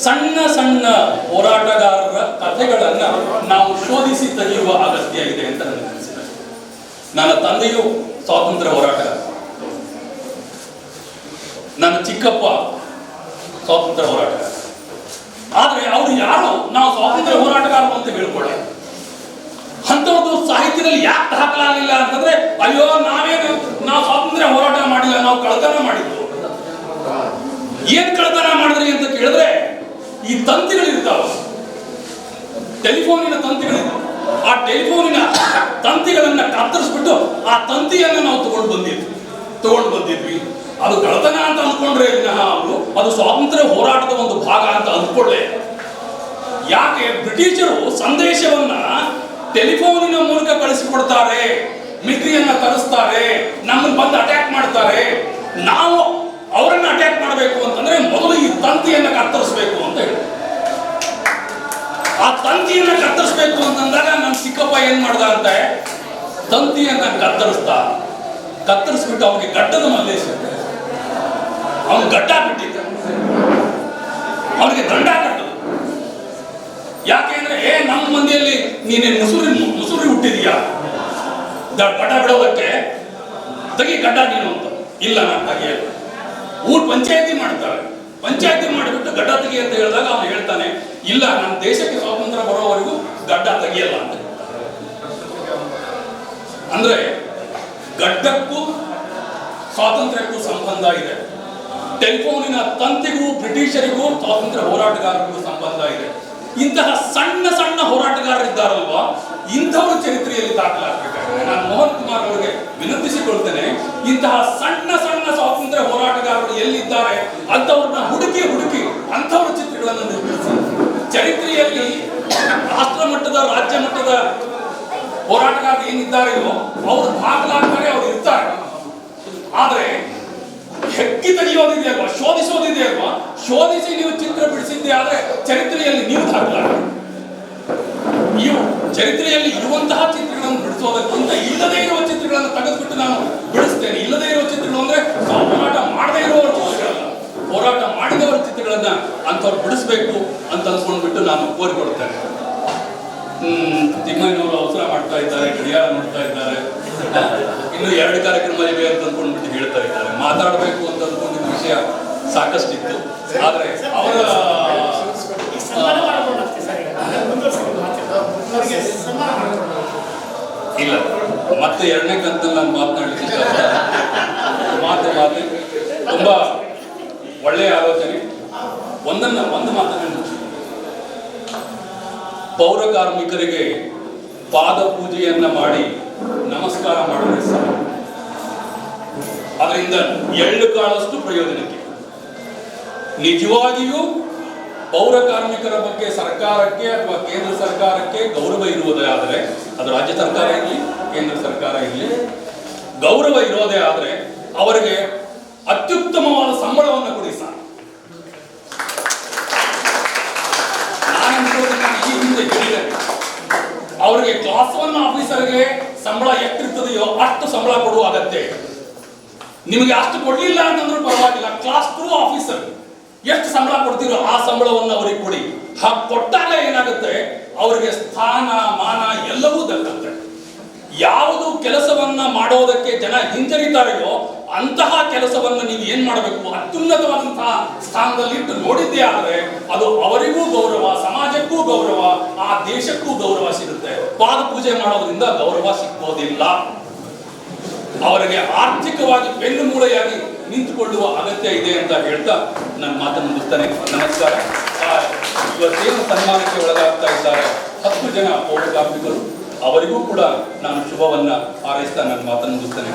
ಸಣ್ಣ ಸಣ್ಣ ಹೋರಾಟಗಾರರ ಕಥೆಗಳನ್ನ ನಾವು ಶೋಧಿಸಿ ತೆಗೆಯುವ ಅಗತ್ಯ ಇದೆ ಅಂತ ನನಗೆ ಅನಿಸಿದೆ. ನನ್ನ ತಂದೆಯು ಸ್ವಾತಂತ್ರ್ಯ ಹೋರಾಟಗಾರ, ನನ್ನ ಚಿಕ್ಕಪ್ಪ ಸ್ವಾತಂತ್ರ್ಯ ಹೋರಾಟಗಾರ. ಆದ್ರೆ ಅವರು ಯಾರು ನಾವು ಸ್ವಾತಂತ್ರ್ಯ ಹೋರಾಟಗಾರರು ಅಂತ ಹೇಳ್ಕೊಳ್ಳ ಅಂಥವ್ರದ್ದು ಸಾಹಿತ್ಯದಲ್ಲಿ ಯಾಕೆ ದಾಖಲಾಗಲಿಲ್ಲ ಅಂತಂದ್ರೆ, ಅಯ್ಯೋ ನಾವು ಸ್ವಾತಂತ್ರ್ಯ ಹೋರಾಟ ಮಾಡಿಲ್ಲ, ನಾವು ಕಳ್ತನ ಮಾಡಿದ್ವು. ಏನ್ ಕಳ್ತನ ಮಾಡಿದ್ರಿ ಅಂತ ಕೇಳಿದ್ರೆ, ಈ ತಂತಿಗಳಿರ್ತಾವ, ಟೆಲಿಫೋನಿನ ತಂತಿಗಳಿರ್ತಾವ, ಆ ಟೆಲಿಫೋನಿನ ತಂತಿಗಳನ್ನ ಕತ್ತರಿಸ್ಬಿಟ್ಟು ಆ ತಂತಿಯನ್ನ ನಾವು ತಗೊಂಡು ಬಂದಿದ್ವಿ. ಅದು ಕಳ್ತನ ಅಂತ ಅಂದ್ಕೊಂಡ್ರೆ ಅವರು ಅದು ಸ್ವಾತಂತ್ರ್ಯ ಹೋರಾಟದ ಒಂದು ಭಾಗ ಅಂತ ಅಂದ್ಕೊಳ್ಳೆ. ಯಾಕೆ ಬ್ರಿಟಿಷರು ಸಂದೇಶವನ್ನ ಟೆಲಿಫೋನಿನ ಮೂಲಕ ಕಳಿಸಿಕೊಡ್ತಾರೆ, ಮಿಲಿಟರಿಯನ್ನ ತರಿಸ್ತಾರೆ, ನಮ್ಮನ್ನು ಬಂದು ಅಟ್ಯಾಕ್ ಮಾಡ್ತಾರೆ. ನಾವು ಅವರನ್ನ ಅಟ್ಯಾಕ್ ಮಾಡಬೇಕು ಅಂತಂದ್ರೆ ಮೊದಲು ಈ ತಂತಿಯನ್ನ ಕತ್ತರಿಸಬೇಕು ಅಂತ ಹೇಳಿ, ಆ ತಂತಿಯನ್ನ ಕತ್ತರಿಸಬೇಕು ಅಂತಂದಾಗ ನಮ್ಮ ಚಿಕ್ಕಪ್ಪ ಏನ್ ಮಾಡ್ದ ಅಂತ ತಂತಿಯನ್ನ ಕತ್ತರಿಸ್ಬಿಟ್ಟು ಅವನಿಗೆ ಗಡ್ಡದ ಮಲ್ಲೇಶ, ಅವನು ಗಡ್ಡ ಬಿಟ್ಟಿದ್ದ, ಅವನಿಗೆ ದಂಡ ಕಟ್ಟದು. ಯಾಕೆಂದ್ರೆ ನಮ್ಮ ಮಂದಿಯಲ್ಲಿ ನೀನೆ ಮುಸುರಿ ಹುಟ್ಟಿದೀಯಾ ಗಡ್ಡ ಬಿಡೋದಕ್ಕೆ, ತೆಗಿ ಗಡ್ಡ ನೀನು ಅಂತ. ಇಲ್ಲ, ನಾನು ತೆಗಿಯಲ್ಲ. ಊರ್ ಪಂಚಾಯತಿ ಮಾಡ್ತಾರೆ, ಪಂಚಾಯತಿ ಮಾಡಿಬಿಟ್ಟು ಗಡ್ಡ ತೆಗಿ ಅಂತ ಹೇಳಿದಾಗ ಅವನು ಹೇಳ್ತಾನೆ, ಇಲ್ಲ, ನನ್ನ ದೇಶಕ್ಕೆ ಸ್ವಾತಂತ್ರ್ಯ ಬರೋವರೆಗೂ ಗಡ್ಡ ತೆಗಿಯಲ್ಲ ಅಂತ. ಅಂದ್ರೆ ಗಡ್ಡಕ್ಕೂ ಸ್ವಾತಂತ್ರ್ಯಕ್ಕೂ ಸಂಬಂಧ ಇದೆ. ಟೆಲಿಫೋನಿನ ತಂತಿಗೂ ಬ್ರಿಟಿಷರಿಗೂ ಸ್ವಾತಂತ್ರ್ಯ ಹೋರಾಟಗಾರರಿಗೂ ಸಂಬಂಧ ಇದೆ. ಇಂತಹ ಸಣ್ಣ ಸಣ್ಣ ಹೋರಾಟಗಾರರಿದ್ದಾರಲ್ವಾ, ಇಂಥವ್ರ ಚರಿತ್ರೆಯಲ್ಲಿ ದಾಖಲಾಗಬೇಕಾಗಿದೆ. ನಾನು ಮೋಹನ್ ಕುಮಾರ್ ಅವರಿಗೆ ವಿನಂತಿಸಿಕೊಳ್ತೇನೆ, ಇಂತಹ ಸಣ್ಣ ಸಣ್ಣ ಸ್ವಾತಂತ್ರ್ಯ ಹೋರಾಟಗಾರರು ಎಲ್ಲಿದ್ದಾರೆ ಅಂಥವ್ರನ್ನ ಹುಡುಕಿ ಅಂಥವ್ರ ಚಿತ್ರಗಳನ್ನು ನಿರ್ಮಿಸಿ. ಚರಿತ್ರೆಯಲ್ಲಿ ರಾಷ್ಟ್ರ ಮಟ್ಟದ ರಾಜ್ಯ ಮಟ್ಟದ ಹೋರಾಟಗಾರರು ಏನಿದ್ದಾರೆಯೋ ಅವರು ದಾಖಲಾಗ್ತಾರೆ, ಅವ್ರು ಇರ್ತಾರೆ. ಆದ್ರೆ ಹೆಕ್ಕಿ ತೆಗೆಯೋದಿದೆ ಅಲ್ವಾ, ಶೋಧಿಸೋದಿದೆ ಅಲ್ವಾ, ಶೋಧಿಸಿ ನೀವು ಚಿತ್ರ ಬಿಡಿಸಿದ್ದೆ ಆದ್ರೆ ಚರಿತ್ರೆಯಲ್ಲಿ ನೀವು ದಾಖಲಾಗ. ಇವು ಚರಿತ್ರೆಯಲ್ಲಿ ಇರುವಂತಹ ಚಿತ್ರಗಳನ್ನು ಬಿಡಿಸೋದಕ್ಕಿಂತ ಇಲ್ಲದೇ ಇರುವ ಚಿತ್ರಗಳನ್ನು ತೆಗೆದುಬಿಟ್ಟು ನಾನು ಬಿಡಿಸ್ತೇನೆ. ಇಲ್ಲದೇ ಇರುವ ಚಿತ್ರಗಳು ಅಂದ್ರೆ ಹೋರಾಟ ಮಾಡದೇ ಇರುವವರ ಚಿತ್ರಗಳಲ್ಲ, ಹೋರಾಟ ಮಾಡಿದವರ ಚಿತ್ರಗಳನ್ನ ಅಂಥವ್ರು ಬಿಡಿಸ್ಬೇಕು ಅಂತ ಅನ್ಕೊಂಡ್ಬಿಟ್ಟು ನಾನು ಕೋರಿಕೊಡ್ತೇನೆ. ತಿಮ್ಮಯ್ಯನವರು ಅವಸರ ಮಾಡ್ತಾ ಇದ್ದಾರೆ, ಗಡಿಯಾರ ನೋಡ್ತಾ ಇದ್ದಾರೆ, ಇನ್ನು 2 ಕಾರ್ಯಕ್ರಮ ಇವೆ ಅಂತ ಅಂದ್ಕೊಂಡ್ಬಿಟ್ಟು ಹೇಳ್ತಾ ಇದ್ದಾರೆ. ಮಾತಾಡಬೇಕು ಅಂತ ಅಂದ್ಕೊಂಡಿದ್ದ ವಿಷಯ ಸಾಕಷ್ಟಿತ್ತು, ಆದ್ರೆ ಅವರ ಇಲ್ಲ, ಮತ್ತೆ 2ನೇ ಕಂತಲ್ಲಿ ನಾನು ಮಾತನಾಡಲಿಕ್ಕೆ ಮಾತು ತುಂಬಾ ಒಳ್ಳೆಯ ಆಲೋಚನೆ. ಒಂದು ಮಾತನ್ನು, ಪೌರ ಕಾರ್ಮಿಕರಿಗೆ ಪಾದ ಪೂಜೆಯನ್ನ ಮಾಡಿ ನಮಸ್ಕಾರ ಮಾಡಿದ್ರೆ ಸಾಕು, ಅದರಿಂದ ಎಳ್ಳು ಕಾಳಷ್ಟು ಪ್ರಯೋಜನಕ್ಕೆ. ನಿಜವಾಗಿಯೂ ಪೌರ ಕಾರ್ಮಿಕರ ಬಗ್ಗೆ ಸರ್ಕಾರಕ್ಕೆ ಅಥವಾ ಕೇಂದ್ರ ಸರ್ಕಾರಕ್ಕೆ ಗೌರವ ಇರುವುದೇ ಆದರೆ, ಅದು ರಾಜ್ಯ ಸರ್ಕಾರ ಇರಲಿ ಕೇಂದ್ರ ಸರ್ಕಾರ ಇರಲಿ, ಗೌರವ ಇರೋದೇ ಆದರೆ ಅವರಿಗೆ ಅತ್ಯುತ್ತಮವಾದ ಸಂಬಳವನ್ನು ಕೊಡಿ ಸಾಕು. ಈ ಹಿಂದೆ ಹೇಳಿದೆ, ಅವರಿಗೆ ಕ್ಲಾಸ್ 1 ಆಫೀಸರ್ಗೆ ಸಂಬಳ ಎಷ್ಟಿರ್ತದೆಯೋ ಅಷ್ಟು ಸಂಬಳ ಕೊಡುವ ಅಗತ್ಯ ಇದೆ. ನಿಮಗೆ ಅಷ್ಟು ಕೊಡ್ಲಿಲ್ಲ ಅಂತಂದ್ರೂ ಪರವಾಗಿಲ್ಲ, ಕ್ಲಾಸ್ 2 ಆಫೀಸರ್ ಎಷ್ಟು ಸಂಬಳ ಕೊಡ್ತೀರೋ ಆ ಸಂಬಳವನ್ನು ಅವರಿಗೆ ಕೊಡಿ. ಹಾಗೆ ಕೊಟ್ಟಾಗ ಏನಾಗುತ್ತೆ, ಅವರಿಗೆ ಸ್ಥಾನ ಮಾನ ಎಲ್ಲವೂ ದಕ್ಕುತ್ತೆ. ಯಾವುದು ಕೆಲಸವನ್ನ ಮಾಡೋದಕ್ಕೆ ಜನ ಹಿಂಜರಿತಾರೆಯೋ ಅಂತಹ ಕೆಲಸವನ್ನ ನೀವು ಏನ್ ಮಾಡಬೇಕು, ಅತ್ಯುನ್ನತವಾದಂತಹ ಸ್ಥಾನದಲ್ಲಿಟ್ಟು ನೋಡಿದ್ದೇ ಆದರೆ ಅದು ಅವರಿಗೂ ಗೌರವ, ಸಮಾಜಕ್ಕೂ ಗೌರವ, ಆ ದೇಶಕ್ಕೂ ಗೌರವ ಸಿಗುತ್ತೆ. ಪಾದ ಪೂಜೆ ಮಾಡೋದ್ರಿಂದ ಗೌರವ ಸಿಕ್ಕೋದಿಲ್ಲ. ಅವರಿಗೆ ಆರ್ಥಿಕವಾಗಿ ಬೆನ್ನು ಮೂಳೆಯಾಗಿ ನಿಂತುಕೊಳ್ಳುವ ಅಗತ್ಯ ಇದೆ ಅಂತ ಹೇಳ್ತಾ ನನ್ನ ಮಾತನ್ನು ಮುಗಿಸ್ತೇನೆ. ನಮಸ್ಕಾರ. ಇವತ್ತೇನು ಸನ್ಮಾನಕ್ಕೆ ಒಳಗಾಗ್ತಾ ಇದ್ದಾರೆ 10 ಜನ ಪೌರ ಕಾರ್ಮಿಕರು, ಅವರಿಗೂ ಕೂಡ ನಾನು ಶುಭವನ್ನ ಹಾರೈಸ್ತಾ ನನ್ನ ಮಾತನ್ನು ಮುಗಿಸ್ತೇನೆ.